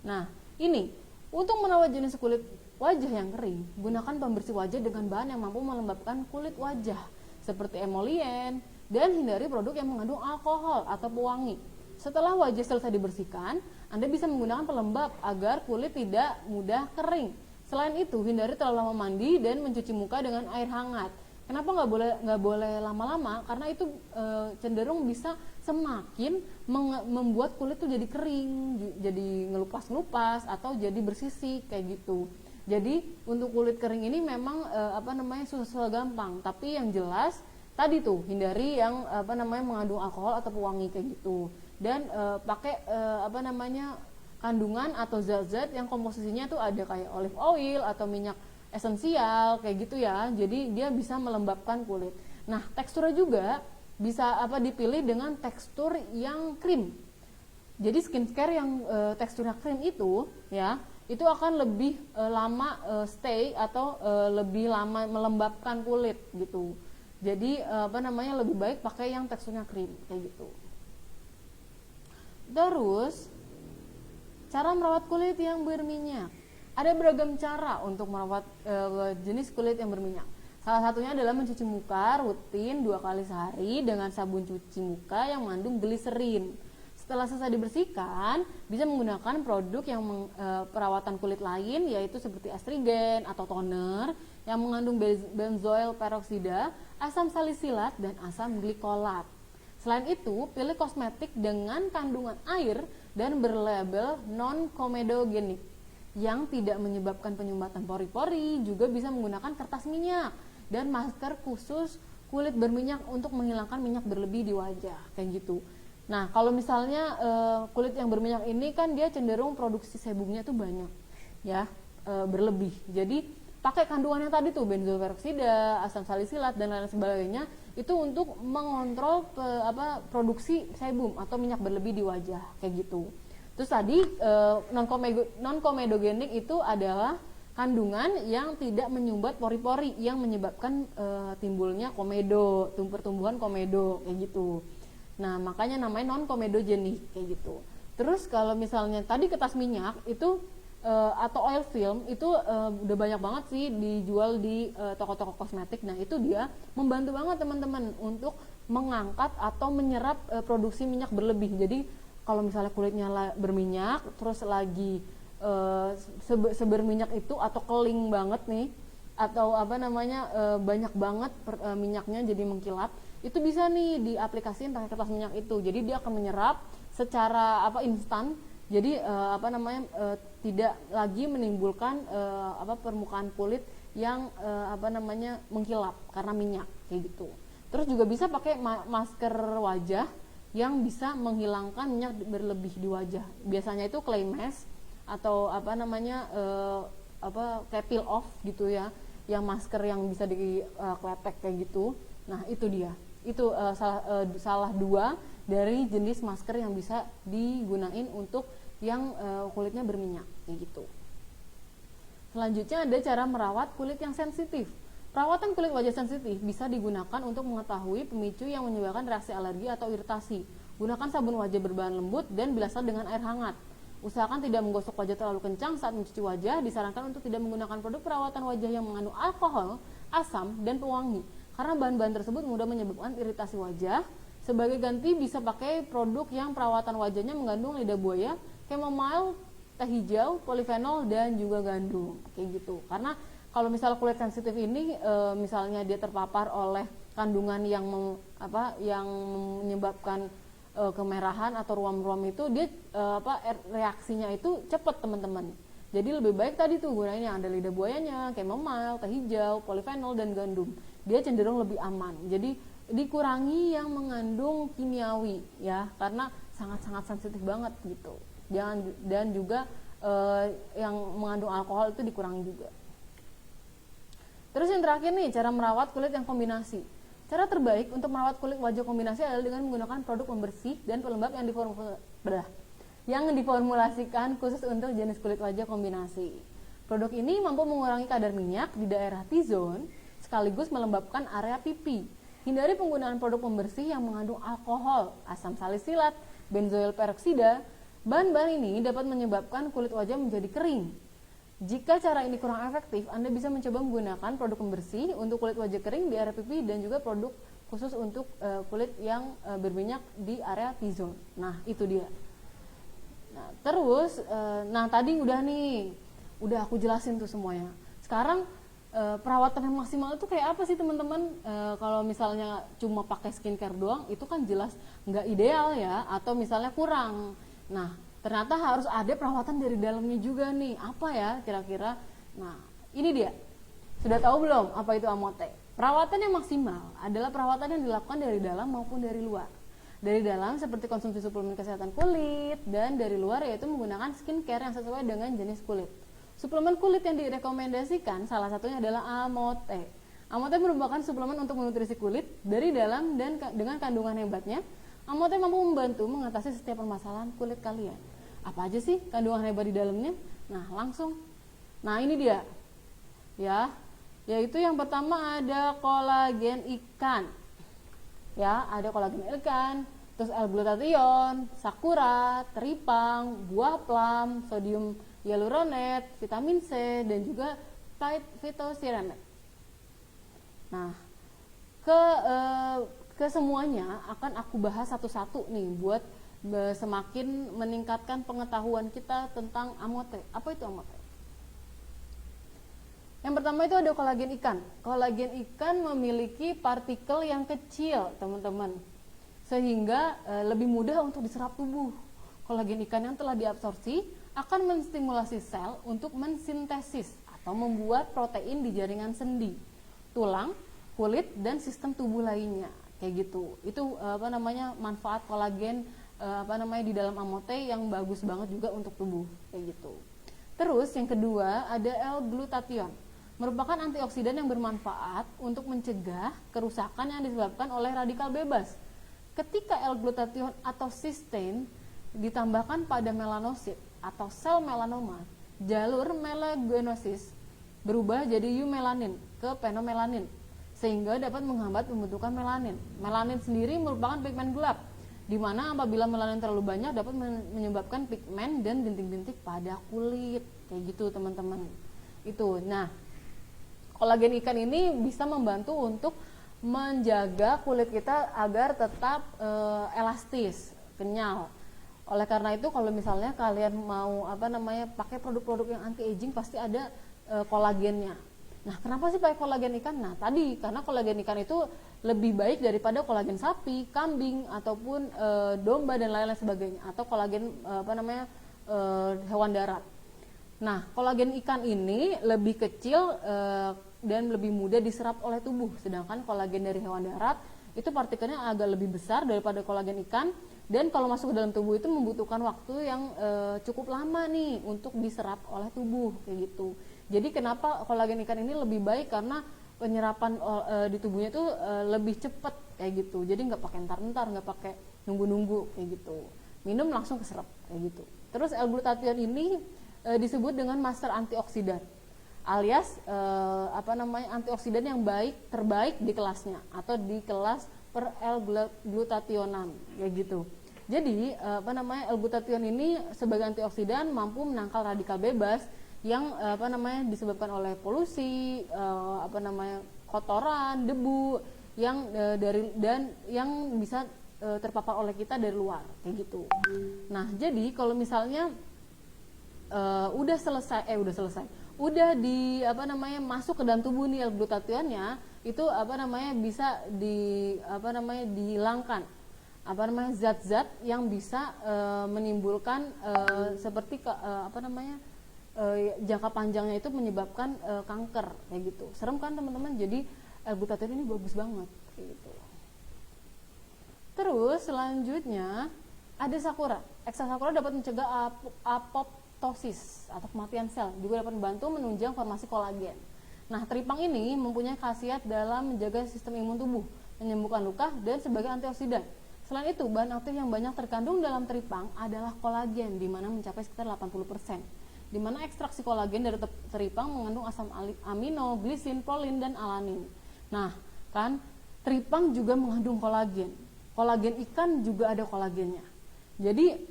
Nah, ini untuk merawat jenis kulit wajah yang kering, gunakan pembersih wajah dengan bahan yang mampu melembabkan kulit wajah seperti emollient dan hindari produk yang mengandung alkohol atau pewangi. Setelah wajah selesai dibersihkan, Anda bisa menggunakan pelembab agar kulit tidak mudah kering. Selain itu, hindari terlalu lama mandi dan mencuci muka dengan air hangat. Kenapa nggak boleh lama-lama? Karena itu cenderung bisa semakin membuat kulit tuh jadi kering, jadi ngelupas-ngelupas atau jadi bersisik kayak gitu. Jadi untuk kulit kering ini memang susah gampang. Tapi yang jelas tadi tuh hindari yang mengandung alkohol atau pewangi kayak gitu. Dan pakai kandungan atau zat-zat yang komposisinya tuh ada kayak olive oil atau minyak esensial kayak gitu ya. Jadi dia bisa melembabkan kulit. Nah, teksturnya juga bisa dipilih dengan tekstur yang krim. Jadi skincare yang teksturnya krim itu ya, itu akan lebih lama stay atau lebih lama melembabkan kulit gitu. Jadi lebih baik pakai yang teksturnya krim kayak gitu. Terus cara merawat kulit yang berminyak. Ada beragam cara untuk merawat jenis kulit yang berminyak. Salah satunya adalah mencuci muka rutin 2 kali sehari dengan sabun cuci muka yang mengandung gliserin. Setelah selesai dibersihkan, bisa menggunakan produk yang perawatan kulit lain, yaitu seperti astrigen atau toner yang mengandung benzoyl peroksida, asam salisilat, dan asam glikolat. Selain itu, pilih kosmetik dengan kandungan air dan berlabel non-komedogenik yang tidak menyebabkan penyumbatan pori-pori. Juga bisa menggunakan kertas minyak dan masker khusus kulit berminyak untuk menghilangkan minyak berlebih di wajah kayak gitu. Nah, kalau misalnya kulit yang berminyak ini kan dia cenderung produksi sebumnya tuh banyak ya, berlebih. Jadi pakai kandungan yang tadi tuh benzoyl peroksida, asam salisilat, dan lain sebagainya itu untuk mengontrol produksi sebum atau minyak berlebih di wajah kayak gitu. Terus tadi non-komedogenik itu adalah kandungan yang tidak menyumbat pori-pori yang menyebabkan timbulnya komedo, pertumbuhan komedo kayak gitu. Nah, makanya namanya non-komedogenik kayak gitu. Terus kalau misalnya tadi kertas minyak itu atau oil film itu udah banyak banget sih dijual di toko-toko kosmetik. Nah, itu dia membantu banget teman-teman untuk mengangkat atau menyerap produksi minyak berlebih. Jadi kalau misalnya kulitnya berminyak terus lagi seberminyak itu atau keling banget nih atau banyak banget minyaknya jadi mengkilap, itu bisa nih diaplikasikan pakai kertas minyak itu. Jadi dia akan menyerap secara instan. Jadi tidak lagi menimbulkan permukaan kulit yang mengkilap karena minyak kayak gitu. Terus juga bisa pakai masker wajah yang bisa menghilangkan minyak berlebih di wajah. Biasanya itu clay mask atau kayak peel off gitu ya, yang masker yang bisa dikletek kayak gitu. Nah, itu dia. Itu salah 2 dari jenis masker yang bisa digunain untuk yang kulitnya berminyak kayak gitu. Selanjutnya ada cara merawat kulit yang sensitif. Perawatan kulit wajah sensitif bisa digunakan untuk mengetahui pemicu yang menyebabkan reaksi alergi atau iritasi. Gunakan sabun wajah berbahan lembut dan bilaslah dengan air hangat. Usahakan tidak menggosok wajah terlalu kencang saat mencuci wajah. Disarankan untuk tidak menggunakan produk perawatan wajah yang mengandung alkohol asam, dan pewangi. Karena bahan-bahan tersebut mudah menyebabkan iritasi wajah. Sebagai ganti bisa pakai produk yang perawatan wajahnya mengandung lidah buaya, chamomile, teh hijau, polifenol, dan juga gandum, kayak gitu. Karena kalau misalnya kulit sensitif ini, misalnya dia terpapar oleh kandungan yang yang menyebabkan kemerahan atau ruam-ruam itu, dia reaksinya itu cepat teman-teman. Jadi lebih baik tadi tuh gunain yang ada lidah buayanya, chamomile, teh hijau, polifenol, dan gandum. Dia cenderung lebih aman. Jadi dikurangi yang mengandung kimiawi ya, karena sangat-sangat sensitif banget gitu. Dan juga yang mengandung alkohol itu dikurangi juga. Terus yang terakhir nih, cara merawat kulit yang kombinasi. Cara terbaik untuk merawat kulit wajah kombinasi adalah dengan menggunakan produk pembersih dan pelembab yang diformulasikan khusus untuk jenis kulit wajah kombinasi. Produk ini mampu mengurangi kadar minyak di daerah T-zone sekaligus melembabkan area pipi. Hindari penggunaan produk pembersih yang mengandung alkohol, asam salisilat, benzoil peroksida. Bahan-bahan ini dapat menyebabkan kulit wajah menjadi kering. Jika cara ini kurang efektif, Anda bisa mencoba menggunakan produk pembersih untuk kulit wajah kering di area pipi dan juga produk khusus untuk kulit yang berminyak di area T-zone. Nah, itu dia. Nah, terus, tadi udah aku jelasin tuh semuanya. Sekarang perawatan yang maksimal itu kayak apa sih teman-teman? Kalau misalnya cuma pakai skincare doang, itu kan jelas nggak ideal ya, atau misalnya kurang. Nah, ternyata harus ada perawatan dari dalamnya juga nih. Apa ya kira-kira? Nah, ini dia. Sudah tahu belum apa itu Amote? Perawatan yang maksimal adalah perawatan yang dilakukan dari dalam maupun dari luar. Dari dalam seperti konsumsi suplemen kesehatan kulit, dan dari luar yaitu menggunakan skincare yang sesuai dengan jenis kulit. Suplemen kulit yang direkomendasikan salah satunya adalah Amote. Amote merupakan suplemen untuk menutrisi kulit dari dalam, dan dengan kandungan hebatnya, Amote mampu membantu mengatasi setiap permasalahan kulit kalian. Apa aja sih kandungan hebat di dalamnya? Nah, langsung. Nah, ini dia. Ya, yaitu yang pertama ada kolagen ikan. Ya, ada kolagen ikan, terus L-glutathione, sakura, teripang, buah plum, sodium hyaluronate, vitamin C, dan juga phytocyanates. Nah, ke semuanya akan aku bahas satu-satu nih buat semakin meningkatkan pengetahuan kita tentang Amote. Apa itu Amote? Yang pertama itu ada kolagen ikan. Kolagen ikan memiliki partikel yang kecil, teman-teman, sehingga lebih mudah untuk diserap tubuh. Kolagen ikan yang telah diabsorpsi akan menstimulasi sel untuk mensintesis atau membuat protein di jaringan sendi, tulang, kulit, dan sistem tubuh lainnya. Kayak gitu. Itu manfaat kolagen di dalam Amote yang bagus banget juga untuk tubuh, kayak gitu. Terus yang kedua ada L-glutathione. Merupakan antioksidan yang bermanfaat untuk mencegah kerusakan yang disebabkan oleh radikal bebas. Ketika L-glutathione atau cysteine ditambahkan pada melanosit atau sel melanoma, jalur melanogenesis berubah jadi eumelanin ke phenomelanin, sehingga dapat menghambat pembentukan melanin. Melanin sendiri merupakan pigmen gelap, di mana apabila melanin terlalu banyak dapat menyebabkan pigmen dan bintik-bintik pada kulit, kayak gitu teman-teman. Itu. Nah, kolagen ikan ini bisa membantu untuk menjaga kulit kita agar tetap elastis, kenyal. Oleh karena itu kalau misalnya kalian mau pakai produk-produk yang anti aging, pasti ada kolagennya. Nah, kenapa sih pakai kolagen ikan? Nah, tadi karena kolagen ikan itu lebih baik daripada kolagen sapi, kambing, ataupun domba dan lain-lain sebagainya, atau kolagen hewan darat. Nah, kolagen ikan ini lebih kecil dan lebih mudah diserap oleh tubuh, sedangkan kolagen dari hewan darat itu partikelnya agak lebih besar daripada kolagen ikan, dan kalau masuk ke dalam tubuh itu membutuhkan waktu yang cukup lama nih untuk diserap oleh tubuh, kayak gitu. Jadi kenapa kolagen ikan ini lebih baik? Karena penyerapan di tubuhnya itu lebih cepat, kayak gitu. Jadi nggak pakai entar-entar, nggak pakai nunggu-nunggu, kayak gitu. Minum langsung keserap, kayak gitu. Terus L-glutathione ini disebut dengan master antioksidan, alias antioksidan yang terbaik di kelasnya, atau di kelas per L-glutathionan, kayak gitu. Jadi L-glutathione ini sebagai antioksidan mampu menangkal radikal bebas yang disebabkan oleh polusi, kotoran, debu yang yang bisa terpapar oleh kita dari luar kayak gitu. Nah, jadi kalau misalnya udah selesai masuk ke dalam tubuh nih L-glutatiannya, itu bisa dihilangkan zat-zat yang bisa menimbulkan seperti jangka panjangnya itu menyebabkan kanker kayak gitu. Serem kan teman-teman? Jadi L-glutatian ini bagus banget kayak gitu. Terus selanjutnya ada sakura. Ekstrak sakura dapat mencegah apoptosis atau kematian sel, juga dapat membantu menunjang formasi kolagen. Nah, teripang ini mempunyai khasiat dalam menjaga sistem imun tubuh, menyembuhkan luka, dan sebagai antioksidan. Selain itu, bahan aktif yang banyak terkandung dalam teripang adalah kolagen, di mana mencapai sekitar 80%. Di mana ekstraksi kolagen dari teripang mengandung asam amino, glisin, prolin, dan alanin. Nah, kan teripang juga mengandung kolagen. Kolagen ikan juga ada kolagennya. Jadi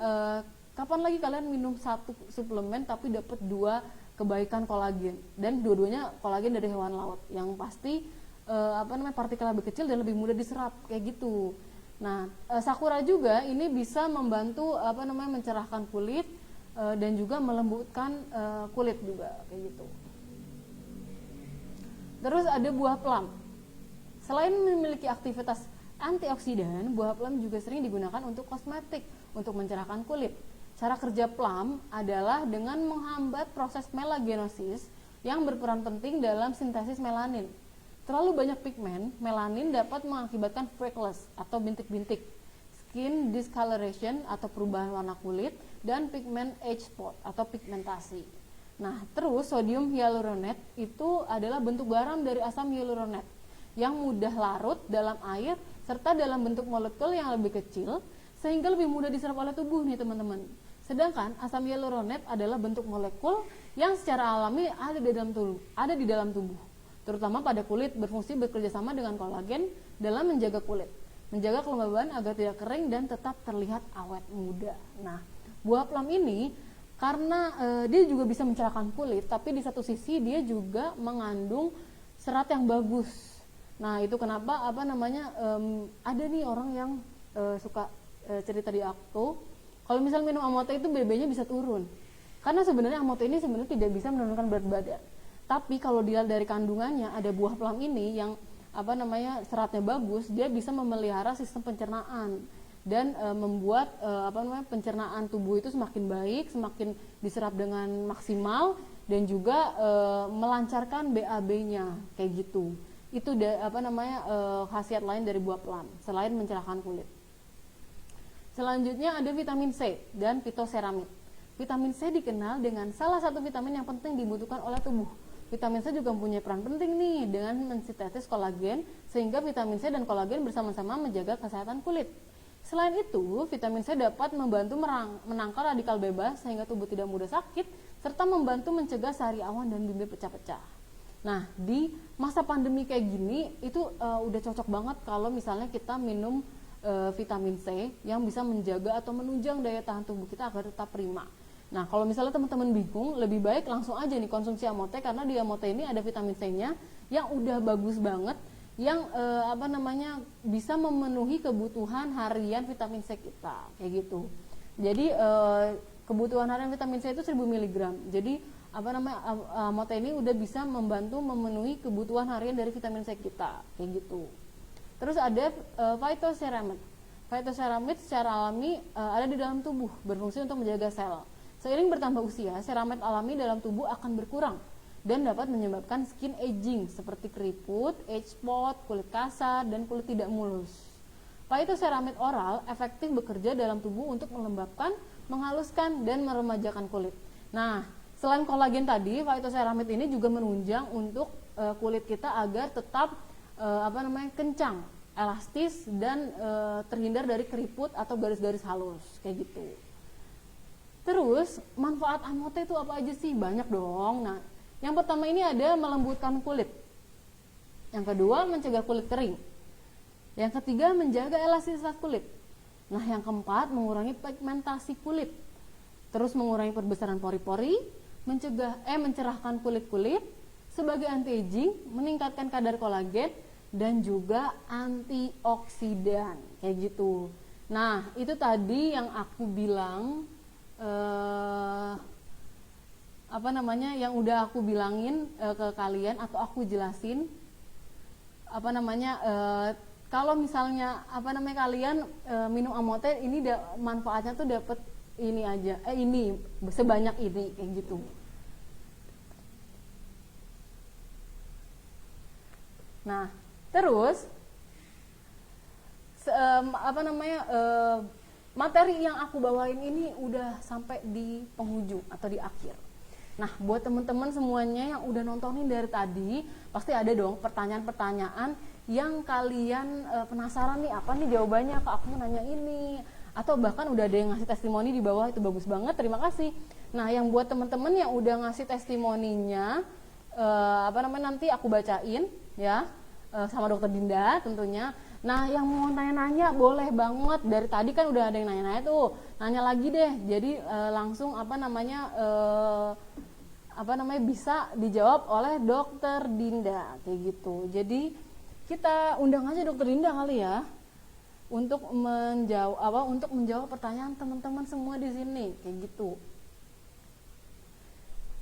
kapan lagi kalian minum satu suplemen tapi dapat 2 kebaikan kolagen, dan dua-duanya kolagen dari hewan laut yang pasti partikel lebih kecil dan lebih mudah diserap kayak gitu. Nah, sakura juga ini bisa membantu mencerahkan kulit dan juga melembutkan kulit juga kayak gitu. Terus ada buah plum. Selain memiliki aktivitas antioksidan, buah plum juga sering digunakan untuk kosmetik, untuk mencerahkan kulit. Cara kerja plum adalah dengan menghambat proses melagenosis yang berperan penting dalam sintesis melanin. Terlalu banyak pigmen melanin dapat mengakibatkan freckles atau bintik-bintik, skin discoloration atau perubahan warna kulit, dan pigment age spot atau pigmentasi. Nah, terus sodium hyaluronate itu adalah bentuk garam dari asam hyaluronate yang mudah larut dalam air serta dalam bentuk molekul yang lebih kecil sehingga lebih mudah diserap oleh tubuh nih teman-teman. Sedangkan asam hyaluronate adalah bentuk molekul yang secara alami ada di dalam tubuh, terutama pada kulit, berfungsi bekerjasama dengan kolagen dalam menjaga kulit, menjaga kelembaban agar tidak kering dan tetap terlihat awet muda. Nah, buah plum ini karena dia juga bisa mencerahkan kulit, tapi di satu sisi dia juga mengandung serat yang bagus. Nah, itu kenapa ada nih orang yang suka cerita di aku, kalau misal minum amote itu BB-nya bisa turun. Karena sebenarnya amote ini sebenarnya tidak bisa menurunkan berat badan. Tapi kalau dilihat dari kandungannya, ada buah plum ini yang seratnya bagus, dia bisa memelihara sistem pencernaan dan membuat pencernaan tubuh itu semakin baik, semakin diserap dengan maksimal, dan juga melancarkan BAB-nya kayak gitu. Itu khasiat lain dari buah plum selain mencerahkan kulit. Selanjutnya ada vitamin C dan phytoceramide. Vitamin C dikenal dengan salah satu vitamin yang penting dibutuhkan oleh tubuh. Vitamin C juga mempunyai peran penting nih dengan mensintesis kolagen, sehingga vitamin C dan kolagen bersama-sama menjaga kesehatan kulit. Selain itu, vitamin C dapat membantu menangkal radikal bebas sehingga tubuh tidak mudah sakit, serta membantu mencegah sariawan dan bibir pecah-pecah. Nah, di masa pandemi kayak gini itu udah cocok banget kalau misalnya kita minum vitamin C yang bisa menjaga atau menunjang daya tahan tubuh kita agar tetap prima. Nah, kalau misalnya teman-teman bingung, lebih baik langsung aja nih konsumsi amote, karena di amote ini ada vitamin C-nya yang udah bagus banget, yang bisa memenuhi kebutuhan harian vitamin C kita kayak gitu. Jadi kebutuhan harian vitamin C itu 1000 mg. Jadi amote ini udah bisa membantu memenuhi kebutuhan harian dari vitamin C kita kayak gitu. Terus ada phytoceramide. Phytoceramide secara alami ada di dalam tubuh, berfungsi untuk menjaga sel. Seiring bertambah usia, ceramide alami dalam tubuh akan berkurang dan dapat menyebabkan skin aging seperti keriput, age spot, kulit kasar, dan kulit tidak mulus. Phytoceramide oral efektif bekerja dalam tubuh untuk melembabkan, menghaluskan, dan meremajakan kulit. Nah, selain kolagen tadi, phytoceramide ini juga menunjang untuk kulit kita agar tetap kencang, elastis, dan terhindar dari keriput atau garis-garis halus kayak gitu. Terus manfaat amote itu apa aja sih? Banyak dong. Nah, yang pertama ini ada melembutkan kulit, yang kedua mencegah kulit kering, yang ketiga menjaga elastisitas kulit, nah yang keempat mengurangi pigmentasi kulit, terus mengurangi perbesaran pori-pori, mencerahkan kulit-kulit, sebagai anti-aging, meningkatkan kadar kolagen, dan juga antioksidan, kayak gitu. Nah, itu tadi yang aku bilang, yang udah aku bilangin ke kalian atau aku jelasin, kalau misalnya kalian minum Amote ini manfaatnya tuh dapat ini aja, ini sebanyak ini, kayak gitu. Nah, terus materi yang aku bawain ini udah sampai di penghujung atau di akhir. Nah, buat teman-teman semuanya yang udah nontonin dari tadi, pasti ada dong pertanyaan-pertanyaan yang kalian penasaran nih, apa nih jawabannya, Kak aku mau nanya ini, atau bahkan udah ada yang ngasih testimoni di bawah, itu bagus banget, terima kasih. Nah, yang buat teman-teman yang udah ngasih testimoninya, nanti aku bacain ya, sama Dokter Dinda tentunya. Nah, yang mau nanya-nanya boleh banget, dari tadi kan udah ada yang nanya-nanya tuh, nanya lagi deh, jadi langsung bisa dijawab oleh Dokter Dinda, kayak gitu. Jadi kita undang aja Dokter Dinda kali ya, untuk menjawab pertanyaan teman-teman semua di sini, kayak gitu.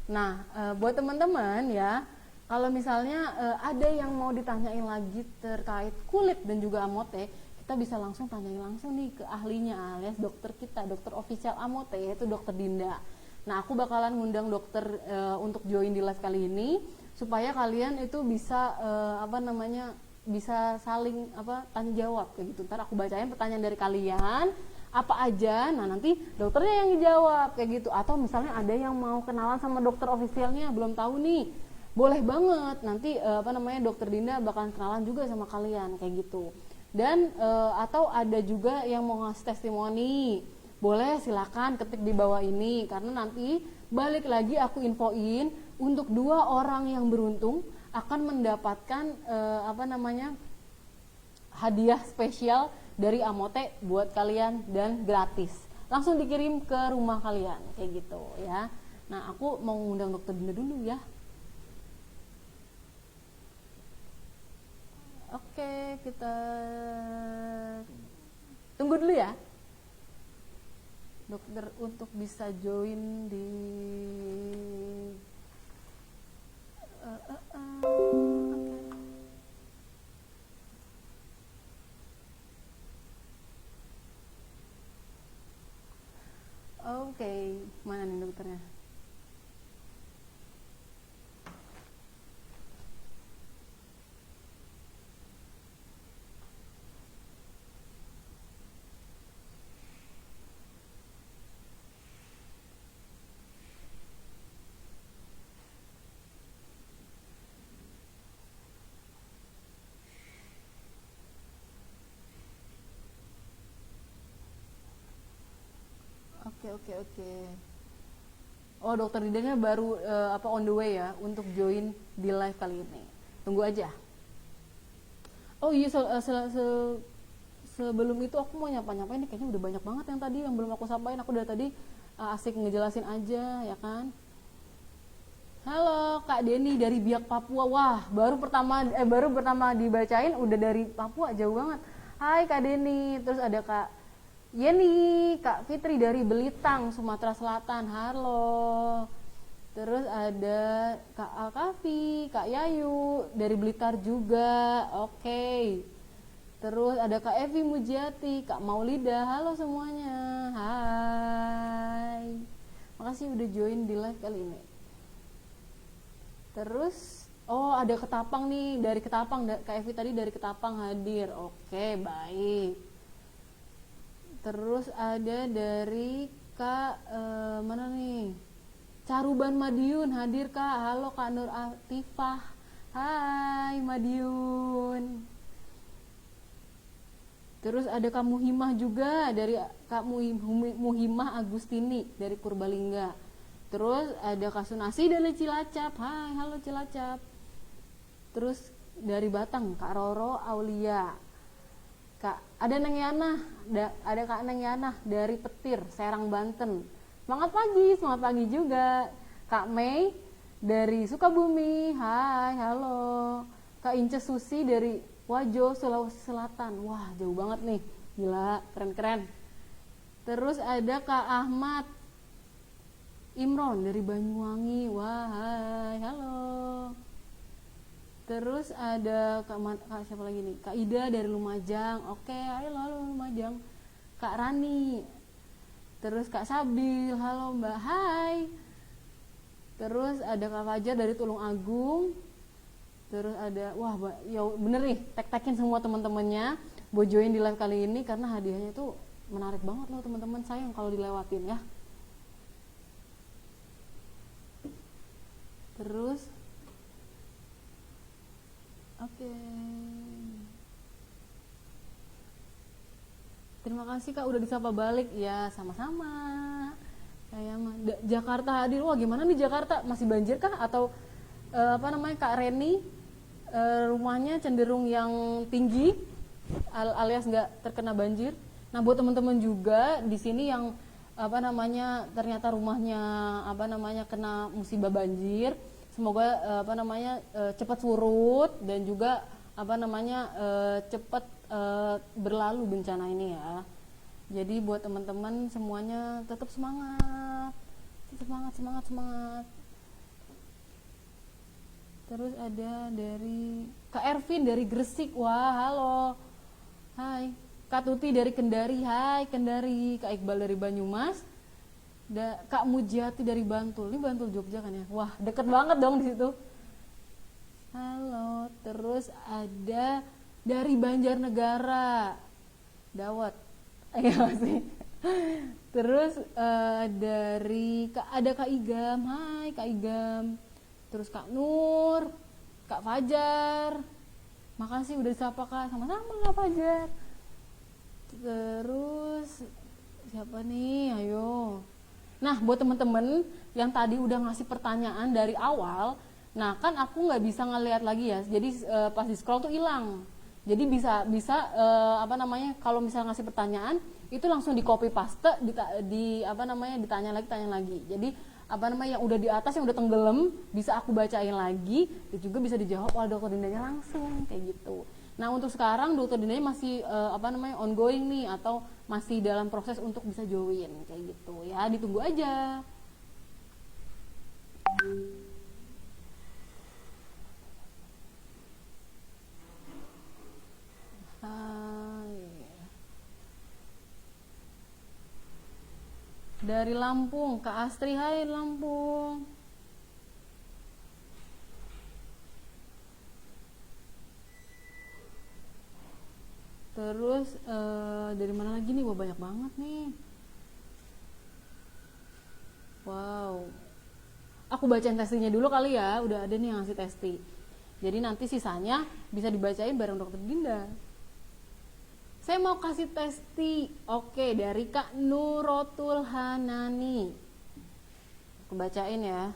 Nah, buat teman-teman ya, kalau misalnya ada yang mau ditanyain lagi terkait kulit dan juga Amote, kita bisa langsung tanyain langsung nih ke ahlinya, alias dokter kita, dokter official Amote, yaitu Dokter Dinda. Nah, aku bakalan ngundang dokter untuk join di live kali ini, supaya kalian itu bisa bisa saling tanya jawab, kayak gitu. Ntar aku bacain pertanyaan dari kalian apa aja, nah nanti dokternya yang dijawab, kayak gitu. Atau misalnya ada yang mau kenalan sama dokter officialnya, belum tahu nih, boleh banget, nanti Dokter Dinda bakalan kenalan juga sama kalian, kayak gitu. Dan atau ada juga yang mau ngasih testimoni, boleh silakan ketik di bawah ini, karena nanti balik lagi aku infoin untuk 2 orang yang beruntung akan mendapatkan hadiah spesial dari Amote buat kalian dan gratis, langsung dikirim ke rumah kalian, kayak gitu ya. Nah, aku mau ngundang Dokter Dinda dulu ya. Oke, kita tunggu dulu ya, dokter untuk bisa join di Oke, mana nih dokternya? Oke. Oh, Dokter Didanya baru on the way ya untuk join di live kali ini. Tunggu aja. Oh iya, sebelum itu aku mau nyapa-nyapain nih, kayaknya udah banyak banget yang tadi yang belum aku sampaikan. Aku dari tadi asik ngejelasin aja ya kan. Halo Kak Deni dari Biak Papua. Wah, baru pertama dibacain udah dari Papua, jauh banget. Hai Kak Deni. Terus ada Kak Yeni, Kak Fitri dari Belitang, Sumatera Selatan. Halo. Terus ada Kak Alkafi, Kak Yayu dari Blitar juga. Oke. Terus ada Kak Evi Mujiati, Kak Maulida. Halo semuanya. Hai. Makasih udah join di live kali ini. Terus ada Ketapang nih, dari Ketapang, Kak Evi tadi dari Ketapang hadir. Oke, baik. Terus ada dari Kak mana nih? Caruban Madiun hadir Kak. Halo Kak Nur Atifah. Hai Madiun. Terus ada Kak Muhimah juga, dari Kak Muhimah Agustini dari Purbalingga. Terus ada Kak Sunasi dari Cilacap. Hai, halo Cilacap. Terus dari Batang Kak Roro Aulia. Ada Neng Yana, ada Kak Neng Yana dari Petir, Serang, Banten. Semangat pagi juga. Kak Mei dari Sukabumi, hai, halo. Kak Ince Susi dari Wajo, Sulawesi Selatan. Wah, jauh banget nih. Gila, keren-keren. Terus ada Kak Ahmad Imron dari Banyuwangi. Wah, hai, halo. Terus ada Kak siapa lagi nih? Kak Ida dari Lumajang. Oke, halo, halo Lumajang. Kak Rani. Terus Kak Sabil, halo Mbak, hai. Terus ada Kak Fajar dari Tulung Agung. Terus ada, wah ya bener nih, tag-tagin semua teman-temannya bojoin di live kali ini karena hadiahnya tuh menarik banget loh teman-teman, sayang kalau dilewatin ya. Terus oke. Terima kasih Kak udah disapa balik. Ya, sama-sama. Saya Jakarta hadir. Wah, gimana nih Jakarta? Masih banjir kah atau apa namanya Kak Reni rumahnya cenderung yang tinggi alias nggak terkena banjir. Nah, buat teman-teman juga di sini yang apa namanya ternyata rumahnya apa namanya kena musibah banjir, semoga apa namanya cepat surut dan juga apa namanya cepat berlalu bencana ini ya. Jadi buat teman-teman semuanya tetap semangat, semangat, semangat, semangat. Terus ada dari Kak Ervin dari Gresik. Wah, halo. Hai. Kak Tuti dari Kendari. Hai Kendari. Kak Iqbal dari Banyumas. Kak Mujiati dari Bantul. Ini Bantul Jogja kan ya? Wah, deket banget dong di situ. Halo. Terus ada dari Banjarnegara. Dawet. Iya sih. Terus ada Kak Igam. Hai Kak Igam. Terus Kak Nur, Kak Fajar. Makasih udah disapa Kak. Sama-sama Kak Fajar. Terus siapa nih? Ayo. Nah, buat temen-temen yang tadi udah ngasih pertanyaan dari awal, nah kan aku nggak bisa ngeliat lagi ya. Jadi pas di scroll tuh hilang. Jadi bisa apa namanya kalau misalnya ngasih pertanyaan itu langsung di copy paste di apa namanya ditanya lagi. Jadi apa namanya yang udah di atas yang udah tenggelam bisa aku bacain lagi dan juga bisa dijawab oleh dokter Dindanya langsung kayak gitu. Nah, untuk sekarang dokter Dindanya masih apa namanya ongoing nih atau masih dalam proses untuk bisa join kayak gitu ya, ditunggu aja. Dari Lampung, Kak Astri, hai Lampung. Terus dari mana lagi nih? Wah, banyak banget nih. Wow. Aku bacain testingnya dulu kali ya, udah ada nih yang ngasih testi. Jadi nanti sisanya bisa dibacain bareng dokter Dinda. Saya mau kasih testi. Oke, dari Kak Nurotul Hanani. Aku bacain ya.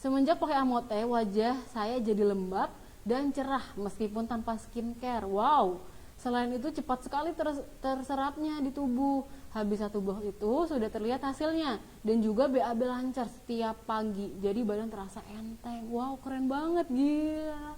Semenjak pakai Amote, wajah saya jadi lembab dan cerah meskipun tanpa skincare. Wow. Selain itu cepat sekali terserapnya di tubuh. Habis satu box itu sudah terlihat hasilnya dan juga BAB lancar setiap pagi. Jadi badan terasa enteng. Wow, keren banget, gila.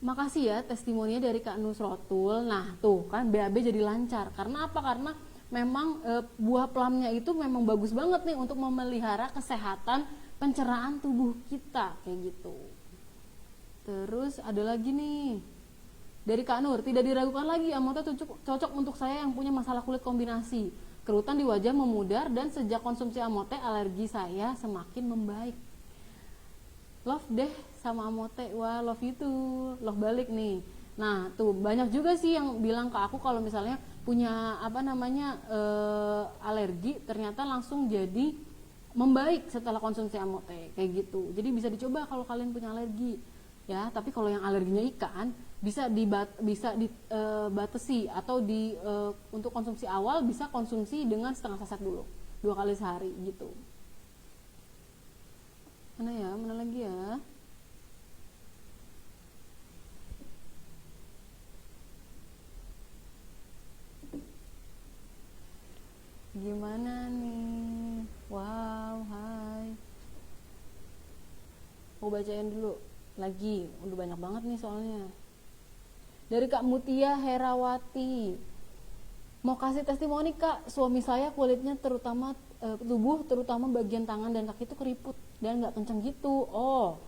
Makasih ya testimoninya dari Kak Nusrotul. Nah tuh kan BAB jadi lancar. Karena apa? Karena memang buah plumnya itu memang bagus banget nih untuk memelihara kesehatan pencerahan tubuh kita kayak gitu. Terus ada lagi nih dari Kak Nur, tidak diragukan lagi Amote cocok untuk saya yang punya masalah kulit kombinasi. Kerutan di wajah memudar dan sejak konsumsi Amote alergi saya semakin membaik. Love deh sama Amote, wah love itu, love balik nih. Nah tuh banyak juga sih yang bilang ke aku kalau misalnya punya apa namanya alergi ternyata langsung jadi membaik setelah konsumsi Amote kayak gitu. Jadi bisa dicoba kalau kalian punya alergi ya. Tapi kalau yang alerginya ikan bisa dibatasi atau untuk konsumsi awal bisa konsumsi dengan setengah saset dulu 2 kali sehari gitu. Mana lagi ya? Gimana nih? Wow, hai. aku bacain dulu lagi, udah banyak banget nih soalnya. Dari Kak Mutia Herawati, mau kasih testimoni Kak, suami saya kulitnya terutama tubuh terutama bagian tangan dan kaki itu keriput dan nggak kenceng gitu. Oh,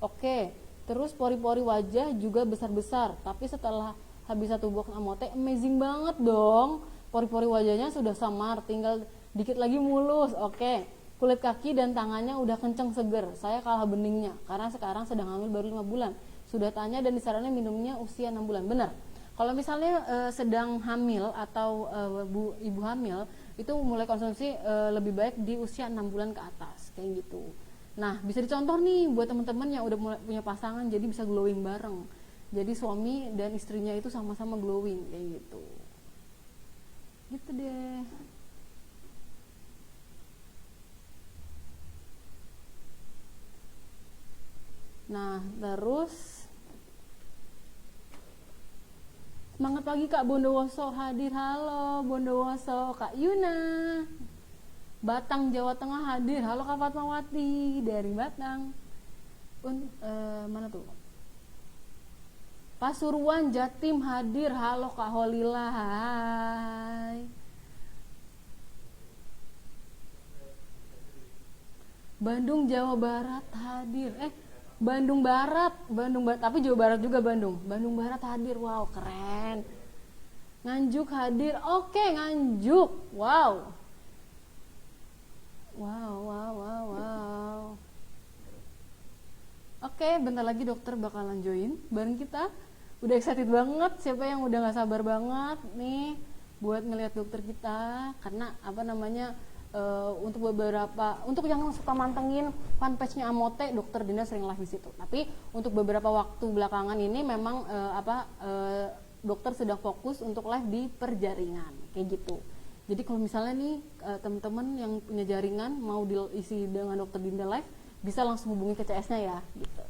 oke. Terus pori-pori wajah juga besar-besar, tapi setelah habis satu box Amote amazing banget dong. Pori-pori wajahnya sudah samar, tinggal dikit lagi mulus. Oke. Kulit kaki dan tangannya udah kenceng seger. Saya kalah beningnya karena sekarang sedang hamil baru 5 bulan. Sudah tanya dan disarankan minumnya usia 6 bulan. Benar. Kalau misalnya sedang hamil atau ibu hamil itu mulai konsumsi lebih baik di usia 6 bulan ke atas kayak gitu. Nah, bisa dicontoh nih buat teman-teman yang udah mulai punya pasangan, jadi bisa glowing bareng. Jadi suami dan istrinya itu sama-sama glowing kayak gitu. Gitu deh. Nah, terus semangat pagi Kak Bondowoso hadir. Halo Bondowoso, Kak Yuna. Batang Jawa Tengah hadir. Halo Kak Fatmawati dari Batang. Mana tuh? Pasuruan Jatim hadir. Halo Kak Holila. Hai. Bandung Jawa Barat hadir. Bandung Barat, tapi Jawa Barat juga Bandung. Bandung Barat hadir, wow keren. Nganjuk hadir, oke Nganjuk, wow. Wow. Oke, bentar lagi dokter bakalan join bareng kita. Udah excited banget, siapa yang udah nggak sabar banget nih buat ngelihat dokter kita, karena apa namanya? Untuk yang suka mantengin fanpage-nya Amote, Dokter Dinda sering live di situ. Tapi untuk beberapa waktu belakangan ini memang dokter sudah fokus untuk live di perjaringan kayak gitu. Jadi kalau misalnya nih teman-teman yang punya jaringan mau diisi dengan Dokter Dinda live, bisa langsung hubungi ke CS-nya ya gitu.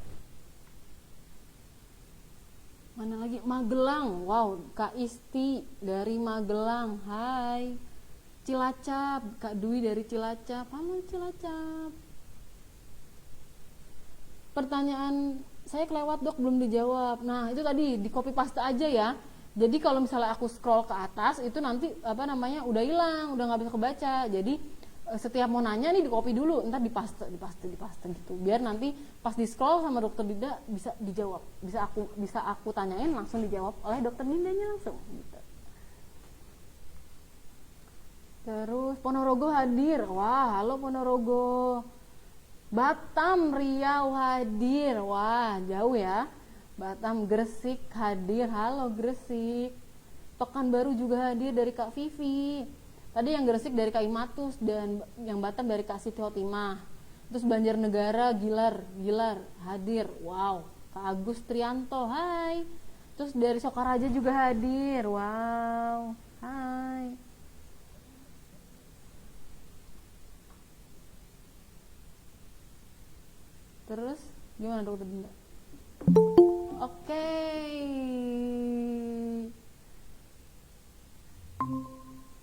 Mana lagi? Magelang. Wow, Kak Isti dari Magelang. Hai. Cilacap, Kak Dwi dari Cilacap. Halo Cilacap. Pertanyaan saya kelewat dok, belum dijawab. Nah itu tadi di copy paste aja ya. Jadi kalau misalnya aku scroll ke atas itu nanti apa namanya udah hilang, udah nggak bisa kebaca. Jadi setiap mau nanya nih di copy dulu, ntar dipaste gitu. Biar nanti pas di scroll sama dokter Dinda bisa dijawab. Bisa aku tanyain langsung dijawab oleh dokter Dindanya langsung. Gitu. Terus Ponorogo hadir. Wah, halo Ponorogo. Batam, Riau hadir. Wah, jauh ya. Batam, Gresik hadir. Halo Gresik. Pekanbaru juga hadir dari Kak Vivi. Tadi yang Gresik dari Kak Imatus dan yang Batam dari Kak Siti Hotimah. Terus Banjarnegara, Gilar hadir. Wow, Kak Agus Trianto. Hai. Terus dari Sokaraja juga hadir. Wow. Hai. Terus gimana dokter Dinda? Oke.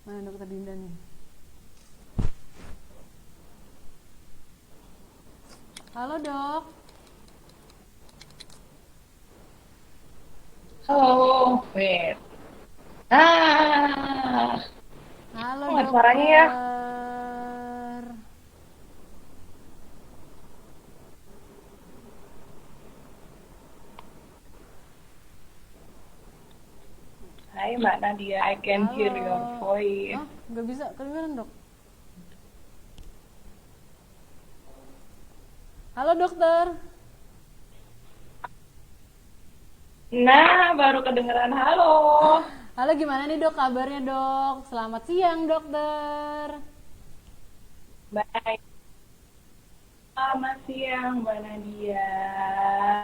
Mana dokter Dinda nih? Halo dok. Halo, wait. Halo Nggak dokter. suaranya ya? Hai Mbak Nadia, I can hear your voice. Nggak bisa, kedengeran dok. Halo dokter. Nah, baru kedengeran halo. Halo, gimana nih dok kabarnya dok? Selamat siang dokter. Baik. Selamat siang Mbak Nadia.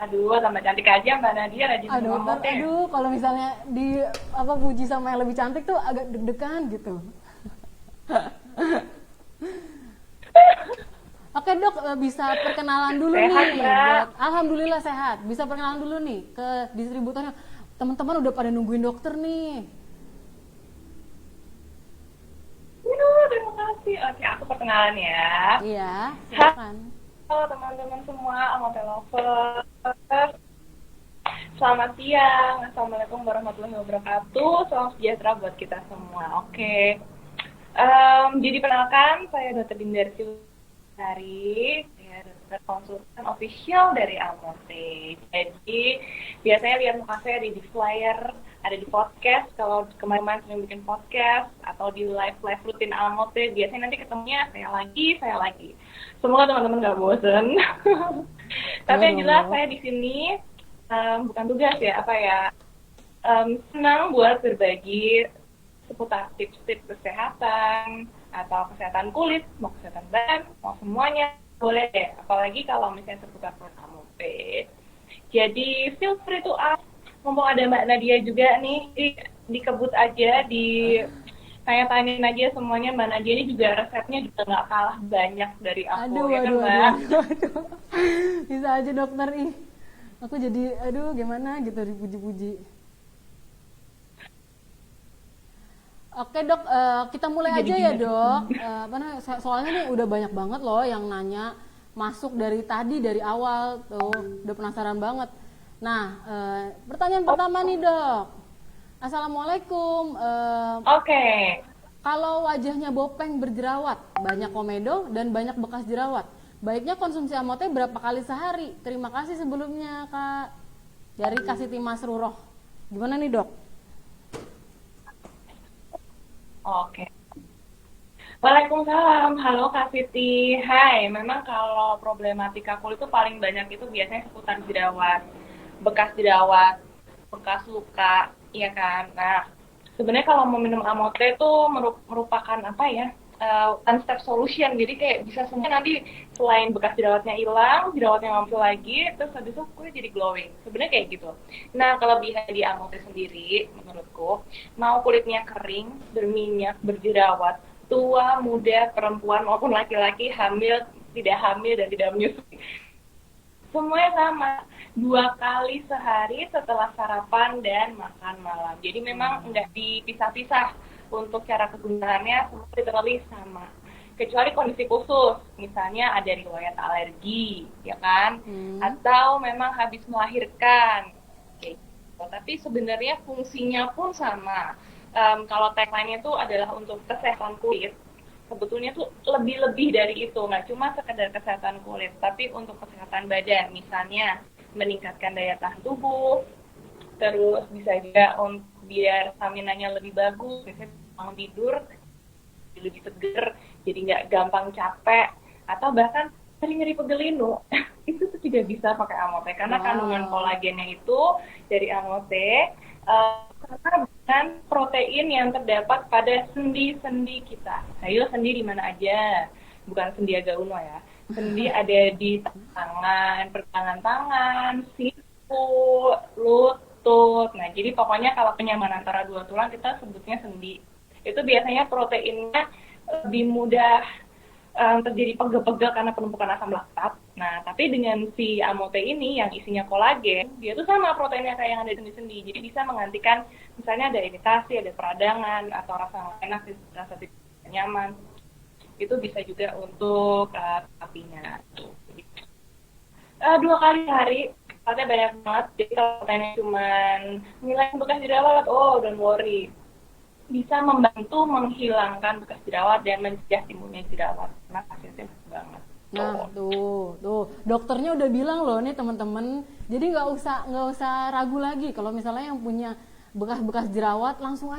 Aduh, tambah cantik aja Mbak Nadia, rajin minum Dokter, teh. kalau misalnya di puji sama yang lebih cantik tuh agak deg-degan gitu. Oke dok, bisa perkenalan dulu Sehat, nih. Mbak. Alhamdulillah sehat. Bisa perkenalan dulu nih ke distributornya. Teman-teman udah pada nungguin dokter nih. Terima kasih. Oke, aku perkenalan ya. Iya, silakan. Halo teman-teman semua, Amote Lovers. Selamat siang, Assalamualaikum warahmatullahi wabarakatuh. Salam sejahtera buat kita semua. Oke. Jadi perkenalkan, saya Dr. Dinda Silari, saya dokter konsultan official dari Amote. Jadi biasanya lihat muka saya di flyer, ada di podcast. Kalau kemarin sering bikin podcast atau di live rutin Amote, biasanya nanti ketemunya saya lagi. Semoga teman-teman nggak bosen. Tapi yang jelas saya di sini bukan tugas ya, senang buat berbagi seputar tips-tips kesehatan atau kesehatan kulit, mau kesehatan badan, mau semuanya boleh deh. Apalagi kalau misalnya seputar Amote. Jadi feel free to ask. Mumpung ada Mbak Nadia juga nih, dikebut aja, tanya-tanyain aja semuanya. Mbak Nadia ini juga resepnya juga nggak kalah banyak dari aku, Mbak? Aduh. Bisa aja dokter aku jadi gimana gitu dipuji-puji. Oke dok, kita mulai aja ya dok. Soalnya nih udah banyak banget loh yang nanya masuk dari awal tuh, udah penasaran banget. Nah, pertanyaan pertama nih dok. Assalamualaikum. Oke. Kalau wajahnya bopeng berjerawat, banyak komedo dan banyak bekas jerawat, baiknya konsumsi Amote berapa kali sehari? Terima kasih sebelumnya Kak. Dari Kasiti Masruroh. Gimana nih dok? Oke. Waalaikumsalam, halo Kak Siti. Hai, memang kalau problematika kulit itu paling banyak itu biasanya seputar jerawat, bekas luka, ya kan. Nah, sebenarnya kalau mau minum Amote itu merupakan one step solution. Jadi kayak bisa semuanya nanti selain bekas jerawatnya hilang, jerawatnya muncul lagi, terus habis itu kulit jadi glowing. Sebenarnya kayak gitu. Nah, kelebihan di Amote sendiri menurutku, mau kulitnya kering, berminyak, berjerawat, tua, muda, perempuan maupun laki-laki, hamil, dan tidak menyusui, semuanya sama, 2 kali sehari setelah sarapan dan makan malam. Jadi memang nggak dipisah-pisah untuk cara kegunaannya, semua literally sama. Kecuali kondisi khusus, misalnya ada riwayat alergi, ya kan? Atau memang habis melahirkan, kayak gitu. Tapi sebenarnya fungsinya pun sama. Kalau tagline-nya itu adalah untuk kesehatan kulit, sebetulnya tuh lebih dari itu, nggak cuma sekedar kesehatan kulit, tapi untuk kesehatan badan, misalnya meningkatkan daya tahan tubuh, terus bisa juga biar stamina-nya lebih bagus, misalnya bangun tidur lebih seger, jadi nggak gampang capek, atau bahkan nyeri pegel linu, itu tuh tidak bisa pakai Amote, karena kandungan kolagennya itu dari Amote karena dengan protein yang terdapat pada sendi-sendi kita. Ayo, sendi di mana aja, bukan Sandiaga Uno ya. Sendi ada di tangan, pergelangan tangan, siku, lutut. Nah, jadi pokoknya kalau penyamaan antara dua tulang kita sebutnya sendi. Itu biasanya proteinnya lebih mudah terjadi pegel-pegel karena penumpukan asam laktat. Nah, tapi dengan si Amote ini yang isinya kolagen, dia tuh sama proteinnya kayak yang ada di sendi-sendi. Jadi bisa menggantikan misalnya ada iritasi, ada peradangan, atau rasa enak, rasa tidak nyaman. Itu bisa juga untuk terapinya. 2 kali sehari, katanya banyak banget. Jadi kalau proteinnya cuma ngilangin bekas jerawat, don't worry. Bisa membantu menghilangkan bekas jerawat dan mencegah timbulnya jerawat. Nah, hasilnya bagus banget. Nah, tuh, dokternya udah bilang loh nih teman-teman. Jadi nggak usah ragu lagi kalau misalnya yang punya bekas-bekas jerawat, langsung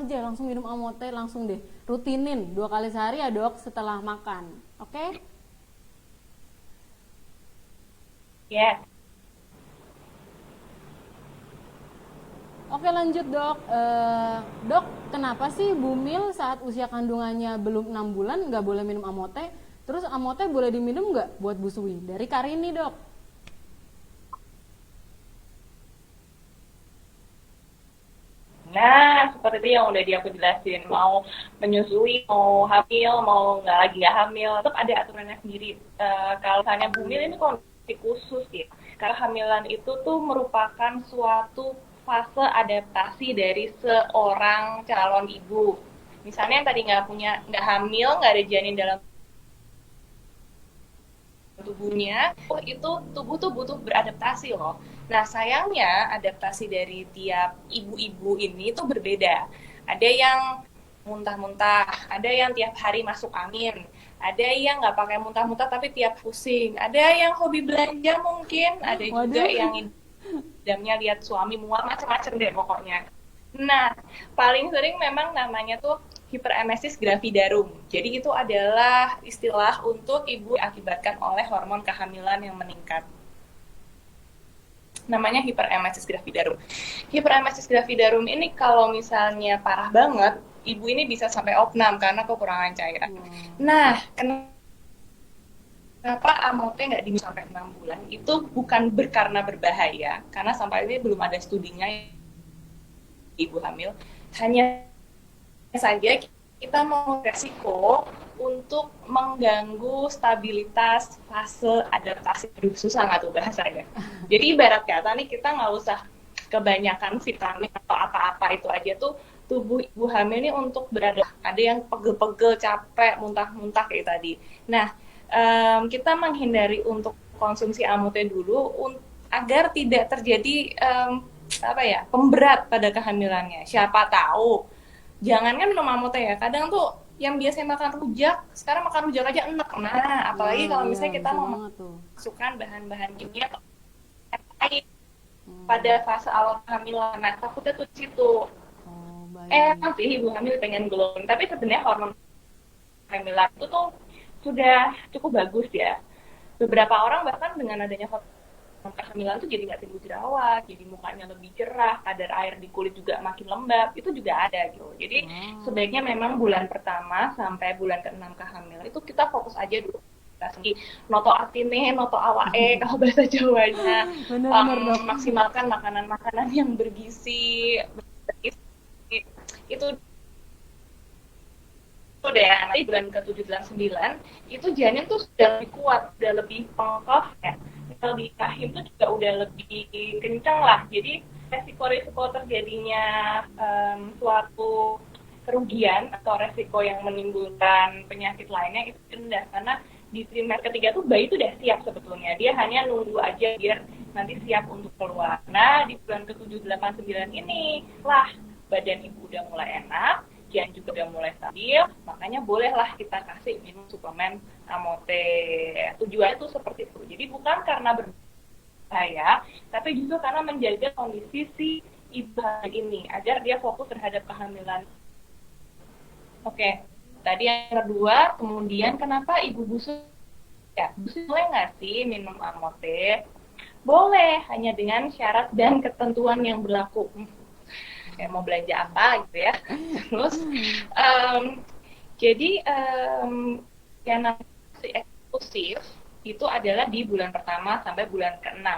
minum Amote, langsung deh rutinin 2 kali sehari ya dok, setelah makan. Oke? Yes. Oke, lanjut dok. Dok, kenapa sih Bumil saat usia kandungannya belum 6 bulan nggak boleh minum Amote? Terus Amote boleh diminum nggak buat busui? Dari Karini dok. Nah, seperti itu yang udah aku jelasin. Mau menyusui, mau hamil, mau nggak hamil, tetap ada aturannya sendiri. Kalau misalnya Bumil ini kondisi khusus ya. Karena hamilan itu tuh merupakan suatu fase adaptasi dari seorang calon ibu. Misalnya yang tadi nggak hamil, nggak ada janin dalam tubuhnya, itu tubuh tuh butuh beradaptasi loh. Nah sayangnya adaptasi dari tiap ibu-ibu ini tuh berbeda. Ada yang muntah-muntah, ada yang tiap hari masuk angin, ada yang nggak pakai muntah-muntah tapi tiap pusing, ada yang hobi belanja mungkin, ada juga Waduh. yang idamnya lihat suami mual, macam-macam deh pokoknya. Nah, paling sering memang namanya tuh hiperemesis gravidarum. Jadi itu adalah istilah untuk ibu akibatkan oleh hormon kehamilan yang meningkat. Namanya hiperemesis gravidarum. Hiperemesis gravidarum ini kalau misalnya parah banget, ibu ini bisa sampai opnam karena kekurangan cairan. Wow. Nah, kenapa AMOT nggak diminum sampai 6 bulan? Itu bukan karena berbahaya, karena sampai ini belum ada studinya ibu hamil. Hanya saja kita mau resiko untuk mengganggu stabilitas fase adaptasi. Aduh, susah nggak tuh bahasanya. Jadi ibarat kata nih kita nggak usah kebanyakan vitamin atau apa-apa itu aja tuh tubuh ibu hamil ini untuk berada. Ada yang pegel-pegel, capek, muntah-muntah kayak tadi. Nah, kita menghindari untuk konsumsi AMOT dulu agar tidak terjadi pemberat pada kehamilannya. Siapa tahu jangankan minum AMOT ya, kadang tuh yang biasanya makan rujak, sekarang makan rujak aja enak. Nah, apalagi Nah, kalau iya misalnya kita bisa mau banget tuh. masukkan bahan-bahan kimia pada fase awal kehamilan. Nah, takutnya tuh di situ. Oh, baik. Sih ibu hamil pengen glowing, tapi sebenarnya hormon kehamilan itu tuh sudah cukup bagus ya. Beberapa orang bahkan dengan adanya kehamilan tuh jadi nggak timbul jerawat, jadi mukanya lebih cerah, kadar air di kulit juga makin lembab, itu juga ada gitu. Jadi sebaiknya memang bulan pertama sampai bulan ke-6 kehamilan itu kita fokus aja dulu. Noto artine, noto awae, kalau bahasa Jawanya. Bener-bener dok. Maksimalkan makanan-makanan yang bergizi, itu udah ya, nanti bulan ke-7, 9 itu janin tuh sudah lebih kuat, sudah lebih pengkoh ya. Di rahim tuh juga udah lebih kencang lah. Jadi resiko-resiko terjadinya suatu kerugian atau resiko yang menimbulkan penyakit lainnya itu rendah karena di trimester ketiga tuh bayi tuh udah siap sebetulnya. Dia hanya nunggu aja biar nanti siap untuk keluar. Nah, di bulan ke-7, 8, 9 ini lah badan ibu udah mulai enak, janin juga udah mulai stabil, makanya bolehlah kita kasih minum suplemen AMOT. Tujuannya tuh seperti itu. Jadi bukan karena berbahaya, tapi justru karena menjaga kondisi si ibu ini agar dia fokus terhadap kehamilan. Oke, tadi yang kedua, kemudian kenapa ibu busuk? Ya, busuk boleh nggak sih minum AMOT? Boleh, hanya dengan syarat dan ketentuan yang berlaku. Kayak mau belanja apa gitu ya. Terus jadi yang namanya eksklusif itu adalah di bulan pertama sampai bulan ke-6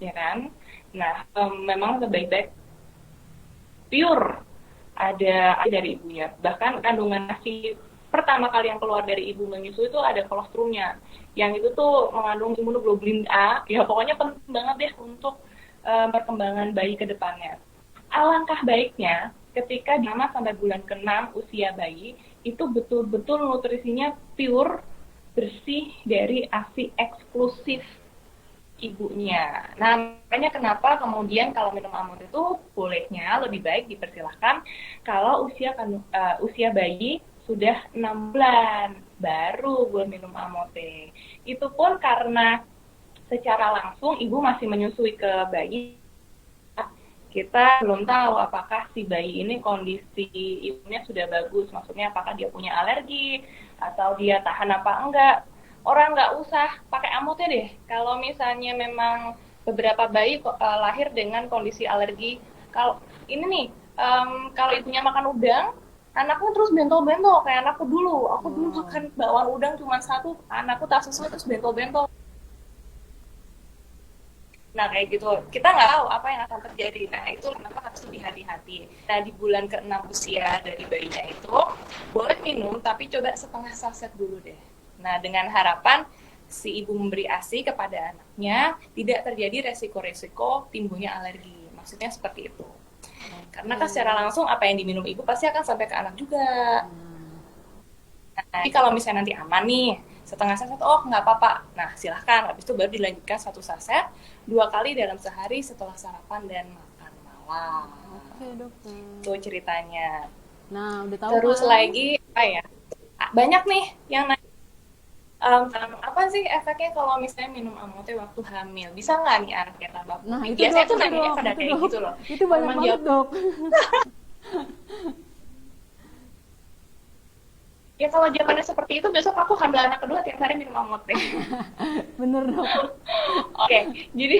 ya kan. Nah, memang sebaik-baik pure ada dari ibunya. Bahkan kandungan nasi pertama kali yang keluar dari ibu menyusui itu ada kolostrumnya. Yang itu tuh mengandung imunoglobulin A. Ya pokoknya penting banget deh untuk perkembangan bayi ke depannya. Alangkah baiknya ketika di 5 sampai bulan ke-6 usia bayi itu betul-betul nutrisinya pure, bersih dari ASI eksklusif ibunya. Nah, makanya kenapa kemudian kalau minum AMOT itu bolehnya lebih baik dipersilahkan kalau usia bayi sudah 6 bulan baru boleh minum AMOT. Itu pun karena secara langsung ibu masih menyusui ke bayi, kita belum tahu apakah si bayi ini kondisi imunnya sudah bagus, maksudnya apakah dia punya alergi atau dia tahan apa enggak. Orang nggak usah pakai AMOT deh kalau misalnya memang beberapa bayi lahir dengan kondisi alergi. Kalau ini nih, kalau ibunya makan udang, anakku terus bentol-bentol kayak anakku dulu. Aku dulu makan bakwan udang cuma satu, anakku tak sesuai terus bentol-bentol. Nah, kayak gitu. Kita nggak tahu apa yang akan terjadi. Nah, itu kenapa harus lebih hati-hati. Nah, di bulan ke-6 usia dari bayinya itu, boleh minum, tapi coba setengah saset dulu deh. Nah, dengan harapan si ibu memberi ASI kepada anaknya, tidak terjadi resiko-resiko timbulnya alergi. Maksudnya seperti itu. Karena kan secara langsung apa yang diminum ibu pasti akan sampai ke anak juga. Nah, jadi kalau misalnya nanti aman nih, setengah saset, oh nggak apa-apa. Nah silahkan, habis itu baru dilanjutkan 1 saset 2 kali dalam sehari setelah sarapan dan makan malam. Oke dokter. Itu ceritanya. Nah udah tahu Terus kan? lagi apa ya, banyak nih yang nanya, apa sih efeknya kalau misalnya minum amote waktu hamil, bisa nggak nih anaknya tambah Nah putih? itu Biasanya dok, tuh itu nanyanya dok, pada itu kayak dok. gitu loh. Itu banyak Emang banget jawab, dok. ya kalau jawabannya seperti itu, besok aku hamil anak kedua tiap hari minum amote. Bener dok. Oke, jadi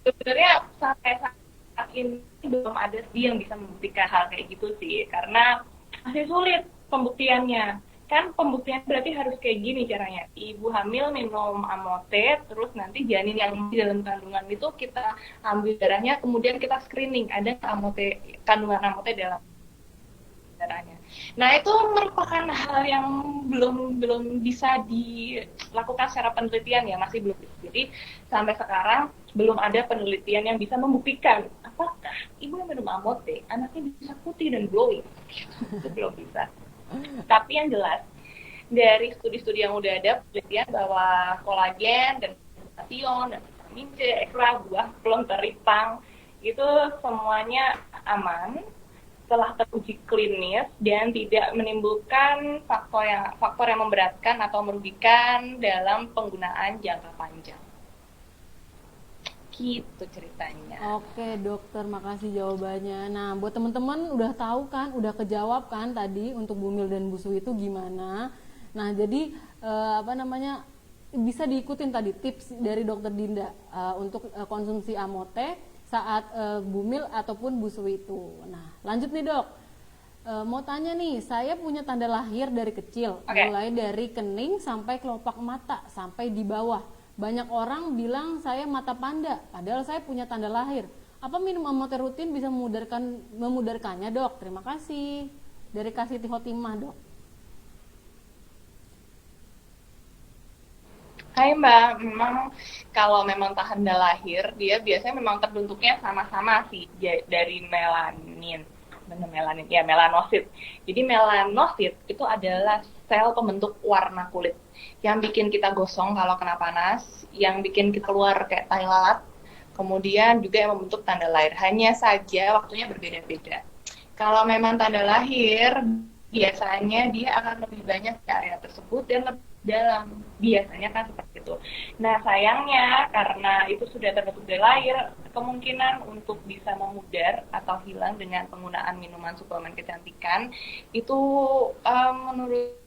sebenarnya sampai saat ini belum ada sih yang bisa membuktikan hal kayak gitu sih, karena masih sulit pembuktiannya. Kan pembuktian berarti harus kayak gini caranya. Ibu hamil minum amote, terus nanti janin yang di dalam kandungan itu kita ambil darahnya, kemudian kita screening ada amote, kandungan amote dalam darahnya. Nah itu merupakan hal yang belum bisa dilakukan secara penelitian ya, masih belum. Jadi sampai sekarang belum ada penelitian yang bisa membuktikan apakah ibu yang minum amote anaknya bisa putih dan glowing. Itu belum bisa. Tapi yang jelas dari studi-studi yang udah ada penelitian bahwa kolagen dan glutathione dan vitamin C, ekstra buah plum, teripang itu semuanya aman setelah teruji klinis dan tidak menimbulkan faktor yang memberatkan atau merugikan dalam penggunaan jangka panjang. Gitu ceritanya. Oke dokter, makasih jawabannya. Nah buat teman-teman udah tahu kan, udah kejawab kan tadi untuk Bumil dan Busu itu gimana. Nah jadi apa namanya, bisa diikutin tadi tips dari dokter Dinda untuk konsumsi amote saat Bumil ataupun Busu itu. Nah lanjut nih dok, mau tanya nih, saya punya tanda lahir dari kecil, mulai dari kening sampai kelopak mata sampai di bawah. Banyak orang bilang saya mata panda, padahal saya punya tanda lahir. Apa minum amote rutin bisa memudarkannya dok? Terima kasih. Dari Kasiti Hotimah dok. Hai Mbak, memang kalau memang tanda lahir, dia biasanya memang terbentuknya sama-sama sih dari melanin. Benar melanin, ya melanosit. Jadi melanosit itu adalah sel pembentuk warna kulit yang bikin kita gosong kalau kena panas, yang bikin kita keluar kayak tai lalat, kemudian juga yang membentuk tanda lahir. Hanya saja waktunya berbeda-beda. Kalau memang tanda lahir, biasanya dia akan lebih banyak di area tersebut dan lebih dalam, biasanya kan seperti itu. Nah sayangnya karena itu sudah terbentuk dari lahir, kemungkinan untuk bisa memudar atau hilang dengan penggunaan minuman suplemen kecantikan itu menurut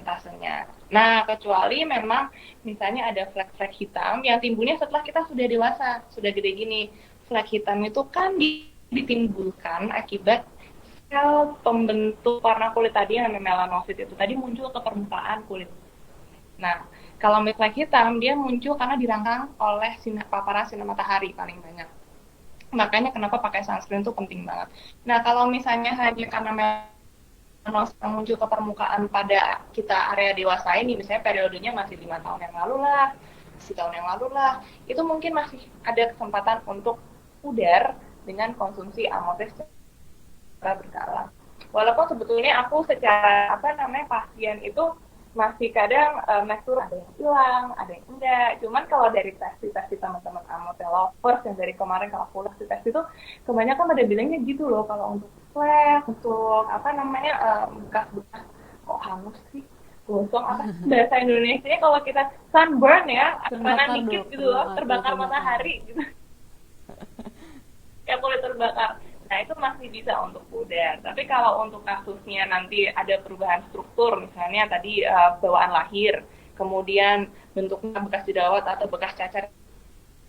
persentasenya. Nah kecuali memang misalnya ada flek-flek hitam yang timbulnya setelah kita sudah dewasa, sudah gede gini. Flek hitam itu kan ditimbulkan akibat sel pembentuk warna kulit tadi yang namanya melanosit itu tadi muncul ke permukaan kulit. Nah, kalau flek hitam dia muncul karena dirangsang oleh paparan sinar matahari paling banyak. Makanya kenapa pakai sunscreen itu penting banget. Nah, kalau misalnya hanya karena melanosit yang muncul ke permukaan pada kita area dewasa ini, misalnya periodenya masih 5 tahun yang lalu lah, 10 tahun yang lalu lah, itu mungkin masih ada kesempatan untuk pudar dengan konsumsi amote berkala. Walaupun sebetulnya aku secara pasien itu masih kadang tekstur ada yang hilang, ada yang enggak. Cuman kalau dari tes teman-teman amote lovers yang dari kemarin kalau aku tes itu kebanyakan pada bilangnya gitu loh, kalau untuk flek, untuk bekas-bekas kok hangus sih, gosong bahasa Indonesia kalau kita sunburn ya, panas dikit gitu loh, terbakar matahari gitu. Kayak kulit terbakar. Nah itu masih bisa untuk pudar. Tapi kalau untuk kasusnya nanti ada perubahan struktur, misalnya tadi bawaan lahir, kemudian bentuknya bekas jerawat atau bekas cacar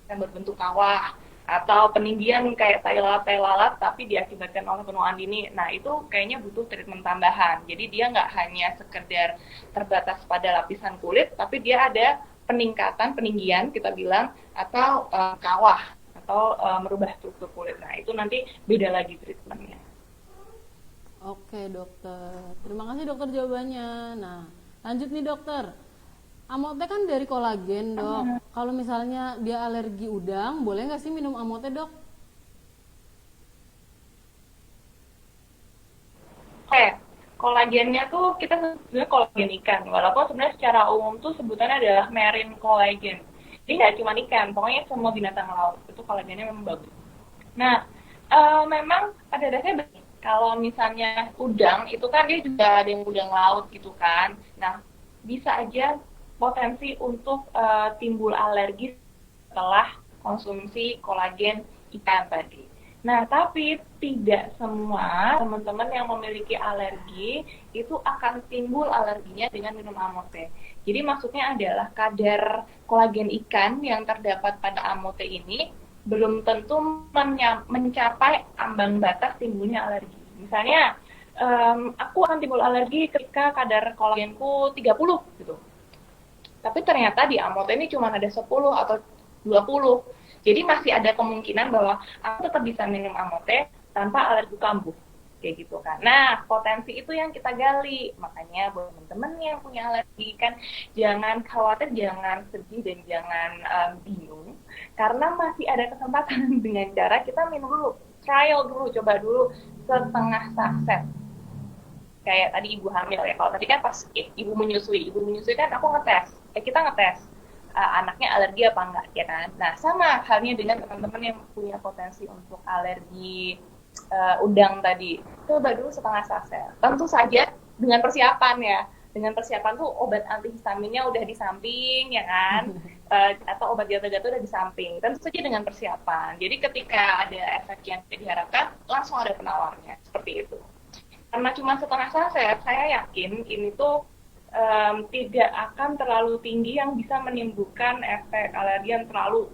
yang berbentuk kawah, atau peninggian kayak tai lalat tapi diakibatkan oleh penuaan dini, nah itu kayaknya butuh treatment tambahan. Jadi dia nggak hanya sekedar terbatas pada lapisan kulit, tapi dia ada peninggian kita bilang, atau kawah, atau merubah struktur kulit. Nah itu nanti beda lagi treatmentnya. Oke dokter, terima kasih dokter jawabannya. Nah lanjut nih dokter, amote kan dari kolagen dok. Kalau misalnya dia alergi udang, boleh nggak sih minum amote dok? Oke, Kolagennya tuh kita sebenarnya kolagen ikan, walaupun sebenarnya secara umum tuh sebutannya adalah marine collagen. Jadi nggak cuma ikan, pokoknya semua binatang laut itu kolagennya memang bagus. Nah, memang pada dasarnya kalau misalnya udang itu kan dia juga ada yang udang laut gitu kan. Nah, bisa aja potensi untuk timbul alergi setelah konsumsi kolagen ikan tadi. Nah, tapi tidak semua teman-teman yang memiliki alergi itu akan timbul alerginya dengan minum amote. Jadi maksudnya adalah kadar kolagen ikan yang terdapat pada amote ini belum tentu mencapai ambang batas timbulnya alergi. Misalnya, aku akan timbul alergi ketika kadar kolagenku 30 gitu. Tapi ternyata di amote ini cuma ada 10 atau 20. Jadi masih ada kemungkinan bahwa aku tetap bisa minum amote tanpa alergi kambuh. Kayak gitu kan. Nah, potensi itu yang kita gali. Makanya buat teman-teman yang punya alergi kan jangan khawatir, jangan sedih, dan jangan bingung. Karena masih ada kesempatan dengan cara kita minum dulu. Trial dulu, coba dulu setengah saset. Kayak tadi ibu hamil ya. Kalau tadi kan pas ibu menyusui kan aku ngetes. Kita ngetes anaknya alergi apa enggak, ya kan? Nah, sama halnya dengan teman-teman yang punya potensi untuk alergi udang tadi. Coba dulu setengah saset. Tentu saja dengan persiapan ya. Dengan persiapan tuh obat antihistaminnya udah di samping, ya kan? Atau obat gatal-gatal udah di samping. Tentu saja dengan persiapan. Jadi ketika ada efek yang tidak diharapkan, langsung ada penawarnya. Seperti itu. Karena cuma setengah saset, saya yakin ini tuh tidak akan terlalu tinggi yang bisa menimbulkan efek alergi yang terlalu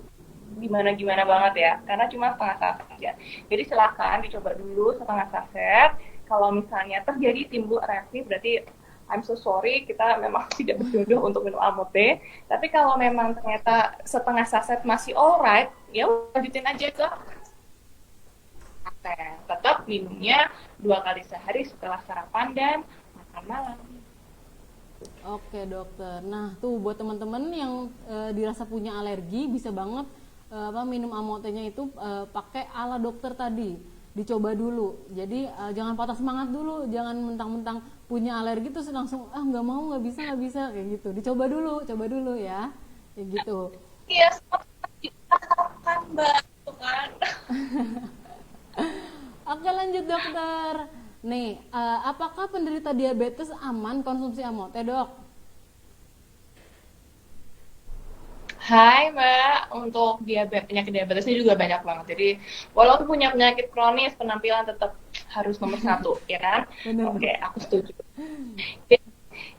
gimana-gimana banget ya, karena cuma setengah saset aja. Jadi silakan dicoba dulu setengah saset. Kalau misalnya terjadi timbul reaksi, berarti I'm so sorry, kita memang tidak berjodoh untuk minum amote. Tapi kalau memang ternyata setengah saset masih alright, ya lanjutin aja ke saset. Tetap minumnya 2 kali sehari setelah sarapan dan makan malam. Oke dokter. Nah tuh buat teman-teman yang dirasa punya alergi bisa banget minum amotenya itu pakai ala dokter tadi. Dicoba dulu. Jadi jangan patah semangat dulu, jangan mentang-mentang punya alergi terus langsung nggak mau, nggak bisa kayak gitu. Coba dulu ya, kayak gitu. Iya, kan mbak, kan. Oke lanjut dokter. Nih, apakah penderita diabetes aman konsumsi amote dok? Hai mbak, untuk penyakit diabetes ini juga banyak banget. Jadi walaupun punya penyakit kronis, penampilan tetap harus nomor 1, ya kan? Oke, aku setuju.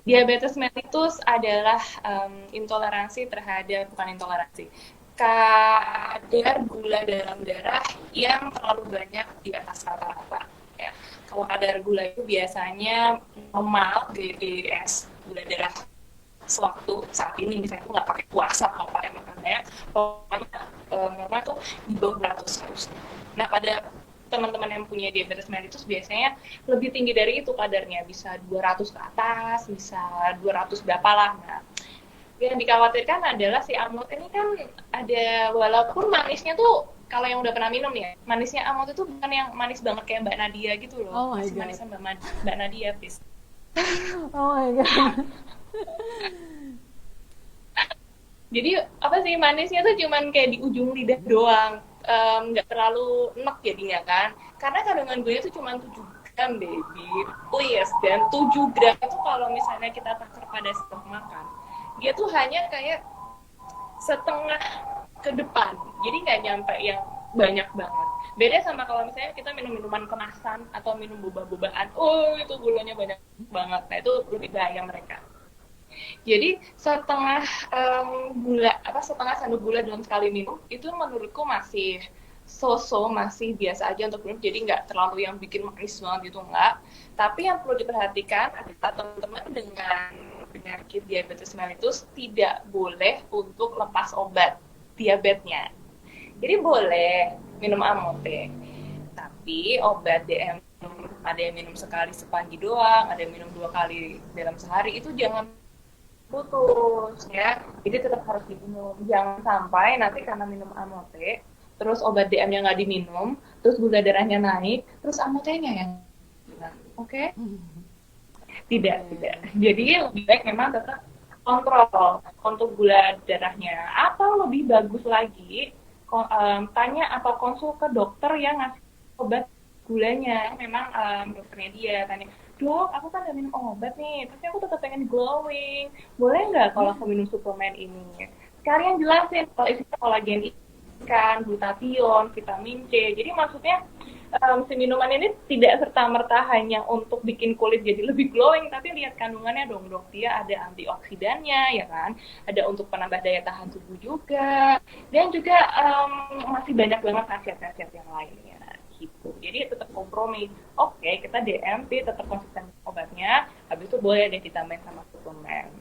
Diabetes mellitus adalah intoleransi terhadap, bukan intoleransi, kadar gula dalam darah yang terlalu banyak di atas rata-rata. Ya. Kalau kadar gula itu biasanya normal, GDS, gula darah sewaktu saat ini misalnya aku nggak pakai puasa atau pakai makan ya, pokoknya normal tuh di bawah 100. Nah pada teman-teman yang punya diabetes mellitus biasanya lebih tinggi dari itu kadarnya, bisa 200 ke atas, bisa 200 berapa lah. Nah yang dikhawatirkan adalah si amote ini kan ada, walaupun manisnya tuh kalau yang udah pernah minum ya, manisnya amote itu bukan yang manis banget kayak Mbak Nadia gitu loh. Masih manisnya Mbak Nadia, please. Oh my god. Jadi apa sih, manisnya tuh cuman kayak di ujung lidah doang, nggak terlalu enak jadinya kan, karena kandungan gulanya tuh cuma 7 gram baby, please. Dan 7 gram itu kalau misalnya kita takar pada setelah makan, dia tuh hanya kayak setengah ke depan, jadi nggak nyampe yang banyak banget. Beda sama kalau misalnya kita minum minuman kemasan atau minum boba-bobaan, itu gulanya banyak banget. Nah itu lebih bahaya mereka. Jadi setengah setengah sendok gula dalam sekali minum itu menurutku masih masih biasa aja untuk minum. Jadi nggak terlalu yang bikin manis banget gitu, nggak. Tapi yang perlu diperhatikan adalah teman-teman dengan penyakit diabetes mellitus tidak boleh untuk lepas obat diabetesnya. Jadi boleh minum amote, tapi obat DM ada yang minum sekali sepagi doang, ada yang minum 2 kali dalam sehari, itu jangan putus ya. Jadi tetap harus diminum. Jangan sampai nanti karena minum amote, terus obat DM-nya nggak diminum, terus gula darahnya naik, terus amotenya yang hilang. Oke? Tidak, Oke. tidak. Jadi lebih baik memang tetap kontrol untuk gula darahnya. Atau lebih bagus lagi, tanya atau konsul ke dokter yang ngasih obat gulanya. Memang dokternya dia tanya, dok, aku kan udah minum obat nih, tapi aku tetap pengen glowing. Boleh nggak kalau aku minum suplemen ini? Sekalian jelasin kalau isinya kolagen ikan, glutathione, vitamin C. Jadi maksudnya si minuman ini tidak serta-merta hanya untuk bikin kulit jadi lebih glowing, tapi lihat kandungannya dong dok, dia ada antioksidannya ya kan, ada untuk penambah daya tahan tubuh juga, dan juga masih banyak banget khasiat-khasiat yang lainnya gitu. Jadi tetap kompromi. Oke, kita DMP tetap konsisten obatnya, habis itu boleh deh ditambahin sama suplemen.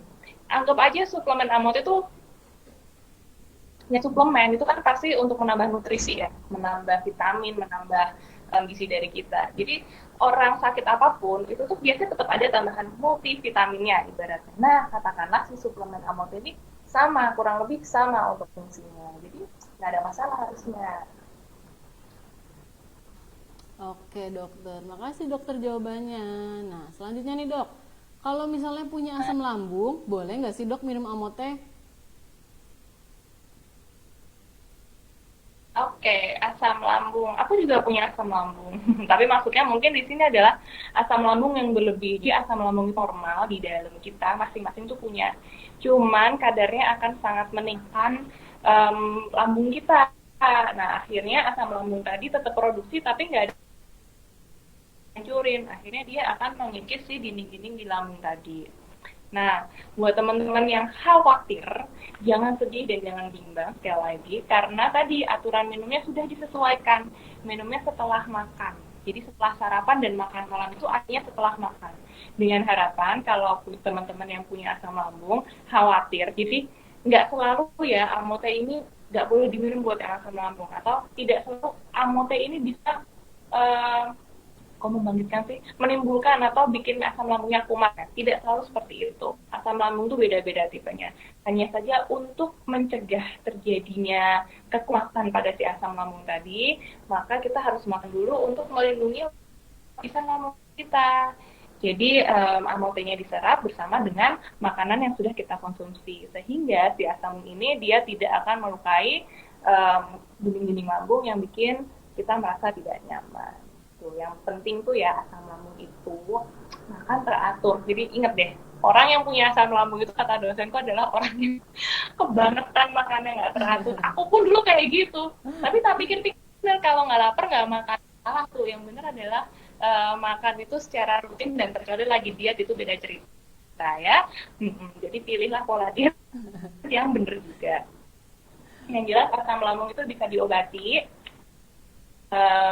Anggap aja suplemen amot itu ya suplemen itu kan pasti untuk menambah nutrisi ya, menambah vitamin, menambah gizi dari kita. Jadi orang sakit apapun itu tuh biasanya tetap ada tambahan multivitaminnya ibaratnya. Nah, katakanlah si suplemen amot ini sama, kurang lebih sama untuk fungsinya. Jadi nggak ada masalah harusnya. Oke dokter, makasih dokter jawabannya. Nah selanjutnya nih dok, kalau misalnya punya asam lambung, boleh nggak sih dok minum amote? Oke, asam lambung. Aku juga punya asam lambung. Tapi maksudnya mungkin di sini adalah asam lambung yang berlebih. Jadi asam lambung itu normal di dalam kita, masing-masing tuh punya. Cuman kadarnya akan sangat meningkatkan lambung kita. Nah, akhirnya asam lambung tadi tetap produksi tapi nggak ada hancurin. Akhirnya dia akan mengikis si dinding-dinding di lambung tadi. Nah, buat teman-teman yang khawatir, jangan sedih dan jangan bimbang sekali lagi, karena tadi aturan minumnya sudah disesuaikan. Minumnya setelah makan. Jadi setelah sarapan dan makan malam itu artinya setelah makan. Dengan harapan kalau teman-teman yang punya asam lambung khawatir, jadi nggak selalu ya amote ini nggak boleh diminum buat yang asam lambung, atau tidak selalu amote ini bisa uh, kok membangkitkan sih, menimbulkan atau bikin asam lambungnya kumat. Tidak selalu seperti itu. Asam lambung itu beda-beda tipenya. Hanya saja untuk mencegah terjadinya kekumatan pada si asam lambung tadi, maka kita harus makan dulu untuk melindungi asam lambung kita. Jadi amotenya diserap bersama dengan makanan yang sudah kita konsumsi, sehingga si asam ini dia tidak akan melukai dinding-dinding lambung yang bikin kita merasa tidak nyaman. Tuh, yang penting tuh ya asam lambung itu makan teratur. Jadi inget deh, orang yang punya asam lambung itu kata dosenku adalah orang yang kebangetan makannya nggak teratur. Aku pun dulu kayak gitu. Tapi tak pikir-pikir kalau nggak lapar nggak makan. Salah tuh, yang benar adalah makan itu secara rutin dan terkadang lagi diet itu beda cerita ya. Jadi pilihlah pola diet yang benar juga. Yang jelas asam lambung itu bisa diobati.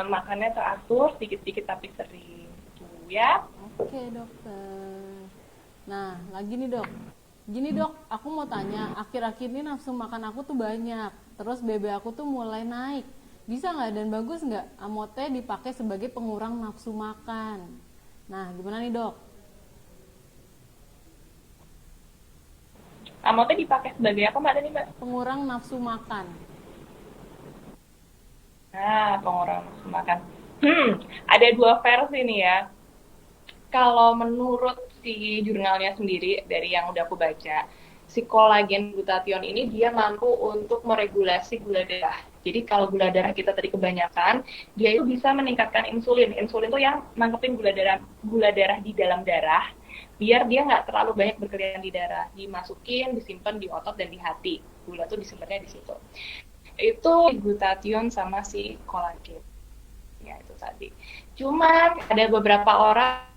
Makannya teratur, sedikit-sedikit tapi sering gitu ya. Oke dokter. Nah lagi nih dok, gini dok, aku mau tanya, akhir-akhir ini nafsu makan aku tuh banyak, terus BB aku tuh mulai naik. Bisa nggak dan bagus nggak amote dipakai sebagai pengurang nafsu makan? Nah gimana nih dok? Amote dipakai sebagai apa mbak tadi mbak? Pengurang nafsu makan. Nah, pengurang nafsu makan. Ada dua versi nih ya. Kalau menurut si jurnalnya sendiri dari yang udah aku baca, si kolagen glutathione ini dia mampu untuk meregulasi gula darah. Jadi kalau gula darah kita tadi kebanyakan, dia itu bisa meningkatkan insulin. Insulin itu yang nangkepin gula darah di dalam darah, biar dia nggak terlalu banyak berkeliaran di darah, dimasukin, disimpan di otot dan di hati. Gula tuh disimpannya di situ. Itu glutathione sama si kolagen. Ya itu tadi. Cuman ada beberapa orang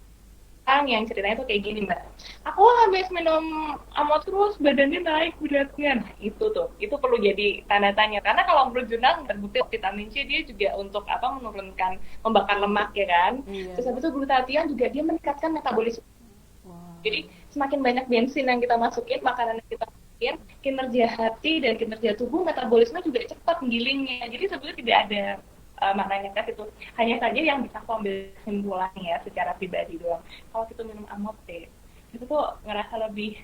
yang ceritanya tuh kayak gini mbak, aku habis minum amot terus badannya naik beratnya. Nah, itu perlu jadi tanda tanya, karena kalau menurut jurnal terbukti vitamin C dia juga untuk apa, menurunkan, membakar lemak ya kan. Iya. Terus habis itu glutathione juga dia meningkatkan metabolisme. Wow. Jadi semakin banyak bensin yang kita masukin, makanan yang kita masukin, kinerja hati dan kinerja tubuh, metabolisme juga cepat menggilingnya. Jadi sebenarnya tidak ada maknanya kan itu. Hanya saja yang bisa aku ambil kesimpulannya ya secara pribadi doang. Kalau kita minum amote, itu tuh ngerasa lebih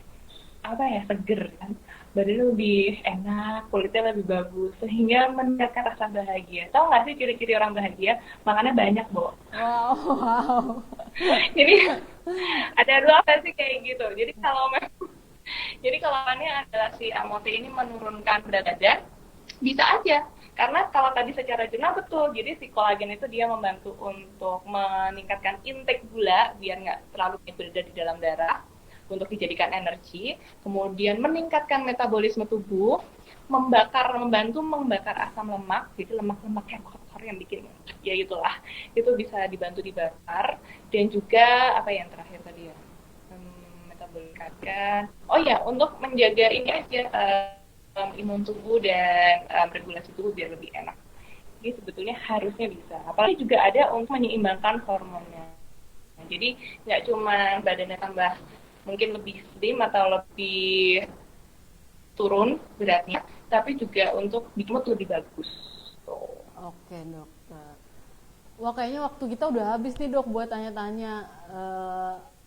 apa ya, seger kan. Badannya lebih enak, kulitnya lebih bagus, sehingga meningkatkan rasa bahagia. Tahu nggak sih ciri-ciri orang bahagia? Makannya banyak, Bo. Wow, wow. Jadi ada dua versi kayak gitu. Jadi kalau aneh adalah si amote ini menurunkan berat badan, bisa aja. Karena kalau tadi secara jurnal betul, jadi si kolagen itu dia membantu untuk meningkatkan intake gula biar nggak terlalu berada di dalam darah untuk dijadikan energi, kemudian meningkatkan metabolisme tubuh, membantu membakar asam lemak, jadi lemak-lemak yang kotor yang bikin ya itulah, itu bisa dibantu dibakar, dan juga apa yang terakhir tadi ya, metabolisme. Oh ya, untuk menjaga ini aja imun tubuh dan regulasi tubuh biar lebih enak. Jadi sebetulnya harusnya bisa. Apalagi juga ada untuk menyeimbangkan hormonnya. Nah, jadi nggak cuma badannya tambah mungkin lebih slim atau lebih turun beratnya, tapi juga untuk bikin mood lebih bagus. Tuh. Oke dokter. Wah kayaknya waktu kita udah habis nih dok buat tanya-tanya.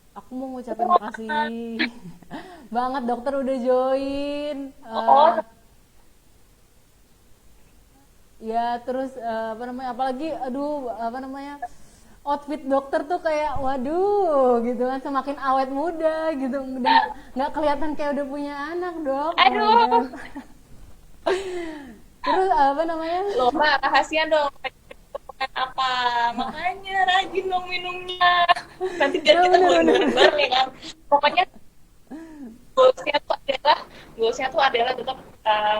Aku mau ngucapin makasih banget dokter udah join. Oh, Ya terus apa namanya? Apalagi aduh apa namanya? Outfit dokter tuh kayak waduh gitu kan semakin awet muda gitu udah nggak kelihatan kayak udah punya anak dok. Oh my aduh, god. Terus apa namanya? loh mbak rahasia dong. Apa makanya rajin dong minumnya, nanti biar Nah, kita bener bener. bareng ya kan. Pokoknya goalsnya tuh adalah tetap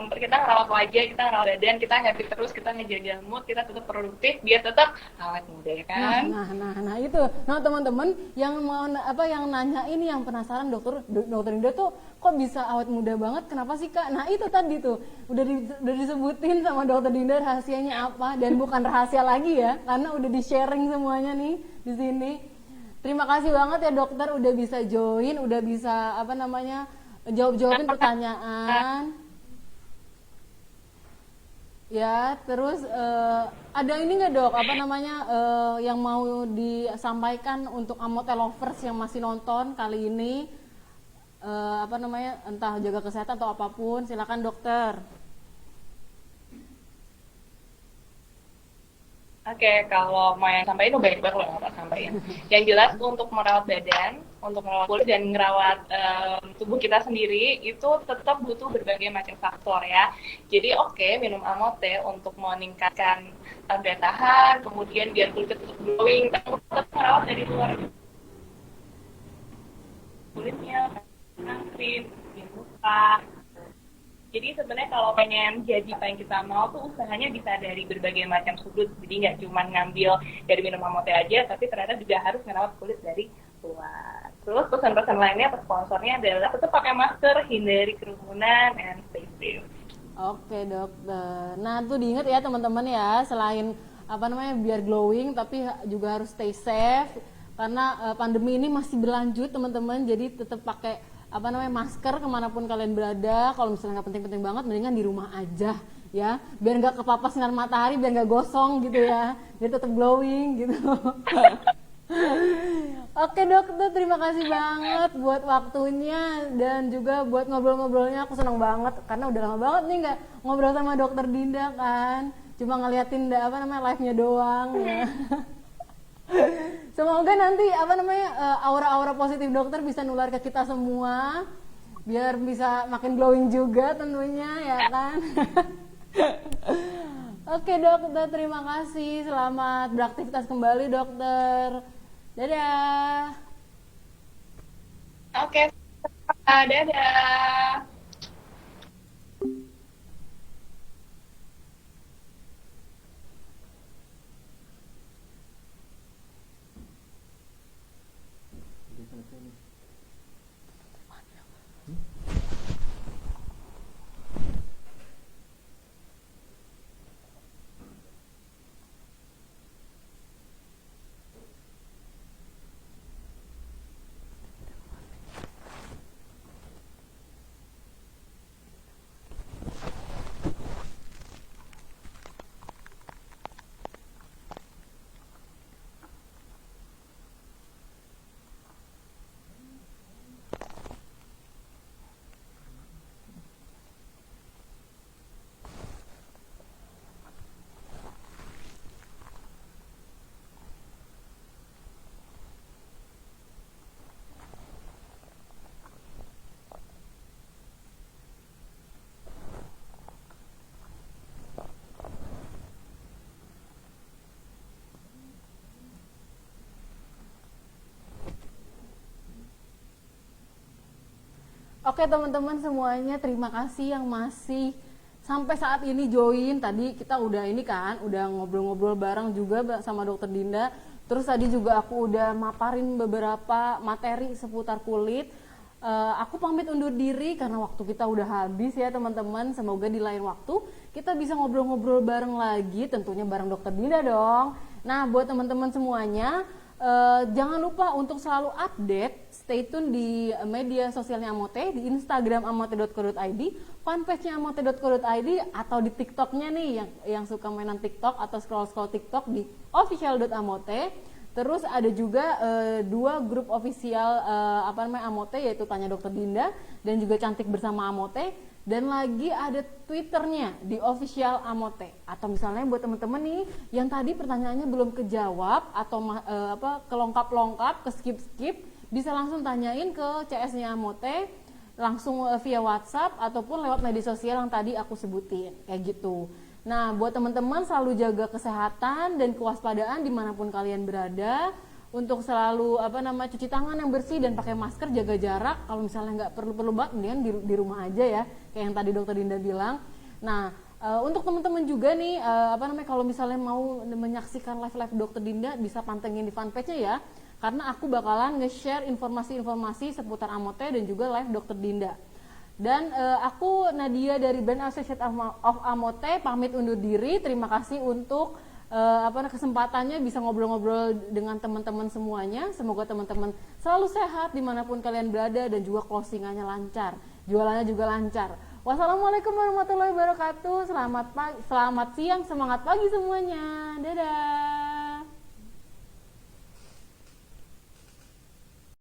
kita ngerawat wajah, kita ngerawat badan, kita happy terus, kita ngejaga mood, kita tetap produktif biar tetap awet muda ya kan. Nah itu. Nah teman-teman yang mau apa yang nanya ini yang penasaran dokter Indah tuh kok bisa awet muda banget? Kenapa sih kak? Nah itu tadi tuh udah disebutin sama dokter Dinda rahasianya apa dan bukan rahasia lagi ya karena udah di sharing semuanya nih di sini. Terima kasih banget ya dokter udah bisa join, udah bisa apa namanya jawabin pertanyaan. Ya, terus ada ini nggak dok, apa namanya yang mau disampaikan untuk Amote lovers yang masih nonton kali ini, apa namanya, entah jaga kesehatan atau apapun, silakan dokter. Oke, kalau mau yang sampaikan udah banyak banget loh yang mau sampaikan. Yang jelas untuk merawat badan, untuk merawat kulit dan merawat tubuh kita sendiri itu tetap butuh berbagai macam faktor ya. Jadi oke, minum Amote untuk meningkatkan daya tahan, kemudian biar kulit tetap glowing, tapi tetap merawat dari luar kulitnya, krim, muka. Jadi sebenarnya kalau pengen jadi apa yang kita mau tuh usahanya bisa dari berbagai macam sudut. Jadi nggak cuma ngambil dari minum Amote aja, tapi ternyata juga harus merawat kulit dari luar. Terus pesan-pesan lainnya atau sponsornya adalah tetap pakai masker, hindari kerumunan, and stay safe. Oke dokter. Nah tuh diingat ya teman-teman ya, selain apa namanya biar glowing, tapi juga harus stay safe karena pandemi ini masih berlanjut teman-teman. Jadi tetap pakai apa namanya masker kemanapun kalian berada. Kalau misalnya nggak penting-penting banget, mendingan di rumah aja ya, biar nggak kepapas sinar matahari, biar nggak gosong gitu ya, biar tetap glowing gitu. Oke dokter, terima kasih banget buat waktunya dan juga buat ngobrol-ngobrolnya. Aku senang banget karena udah lama banget nih nggak ngobrol sama dokter Dinda kan, cuma ngeliatin apa namanya live-nya doang ya. Semoga nanti apa namanya aura-aura positif dokter bisa nular ke kita semua biar bisa makin glowing juga tentunya ya kan. Oke dokter, terima kasih, selamat beraktivitas kembali dokter, dadah. Oke, dadah. Oke teman-teman semuanya, terima kasih yang masih sampai saat ini join. Tadi kita udah ini kan, udah ngobrol-ngobrol bareng juga sama Dokter Dinda. Terus tadi juga aku udah maparin beberapa materi seputar kulit. Aku pamit undur diri karena waktu kita udah habis ya teman-teman. Semoga di lain waktu kita bisa ngobrol-ngobrol bareng lagi, tentunya bareng Dokter Dinda dong. Nah buat teman-teman semuanya, jangan lupa untuk selalu update, stay tune di media sosialnya Amote, di Instagram amote.co.id, fanpage-nya amote.co.id, atau di TikTok-nya nih yang suka mainan TikTok atau scroll-scroll TikTok di official.amote. Terus ada juga 2 grup official Amote, yaitu Tanya Dokter Dinda dan juga Cantik Bersama Amote. Dan lagi ada Twitternya di official Amote. Atau misalnya buat temen-temen nih yang tadi pertanyaannya belum kejawab atau kelongkap-longkap, ke-skip-skip, bisa langsung tanyain ke CS-nya Amote langsung via WhatsApp ataupun lewat media sosial yang tadi aku sebutin, kayak gitu. Nah, buat teman-teman selalu jaga kesehatan dan kewaspadaan dimanapun kalian berada. Untuk selalu cuci tangan yang bersih dan pakai masker, jaga jarak. Kalau misalnya nggak perlu banget, mendingan di rumah aja ya, kayak yang tadi Dokter Dinda bilang. Nah, untuk teman-teman juga nih, kalau misalnya mau menyaksikan live Dokter Dinda, bisa pantengin di fanpage-nya ya. Karena aku bakalan nge-share informasi-informasi seputar Amote dan juga live Dokter Dinda. Dan aku Nadia dari Brand Associate of Amote pamit undur diri. Terima kasih untuk kesempatannya bisa ngobrol-ngobrol dengan teman-teman semuanya. Semoga teman-teman selalu sehat dimanapun kalian berada dan juga closingannya lancar, jualannya juga lancar. Wassalamualaikum warahmatullahi wabarakatuh. Selamat siang, semangat pagi semuanya. Dadah.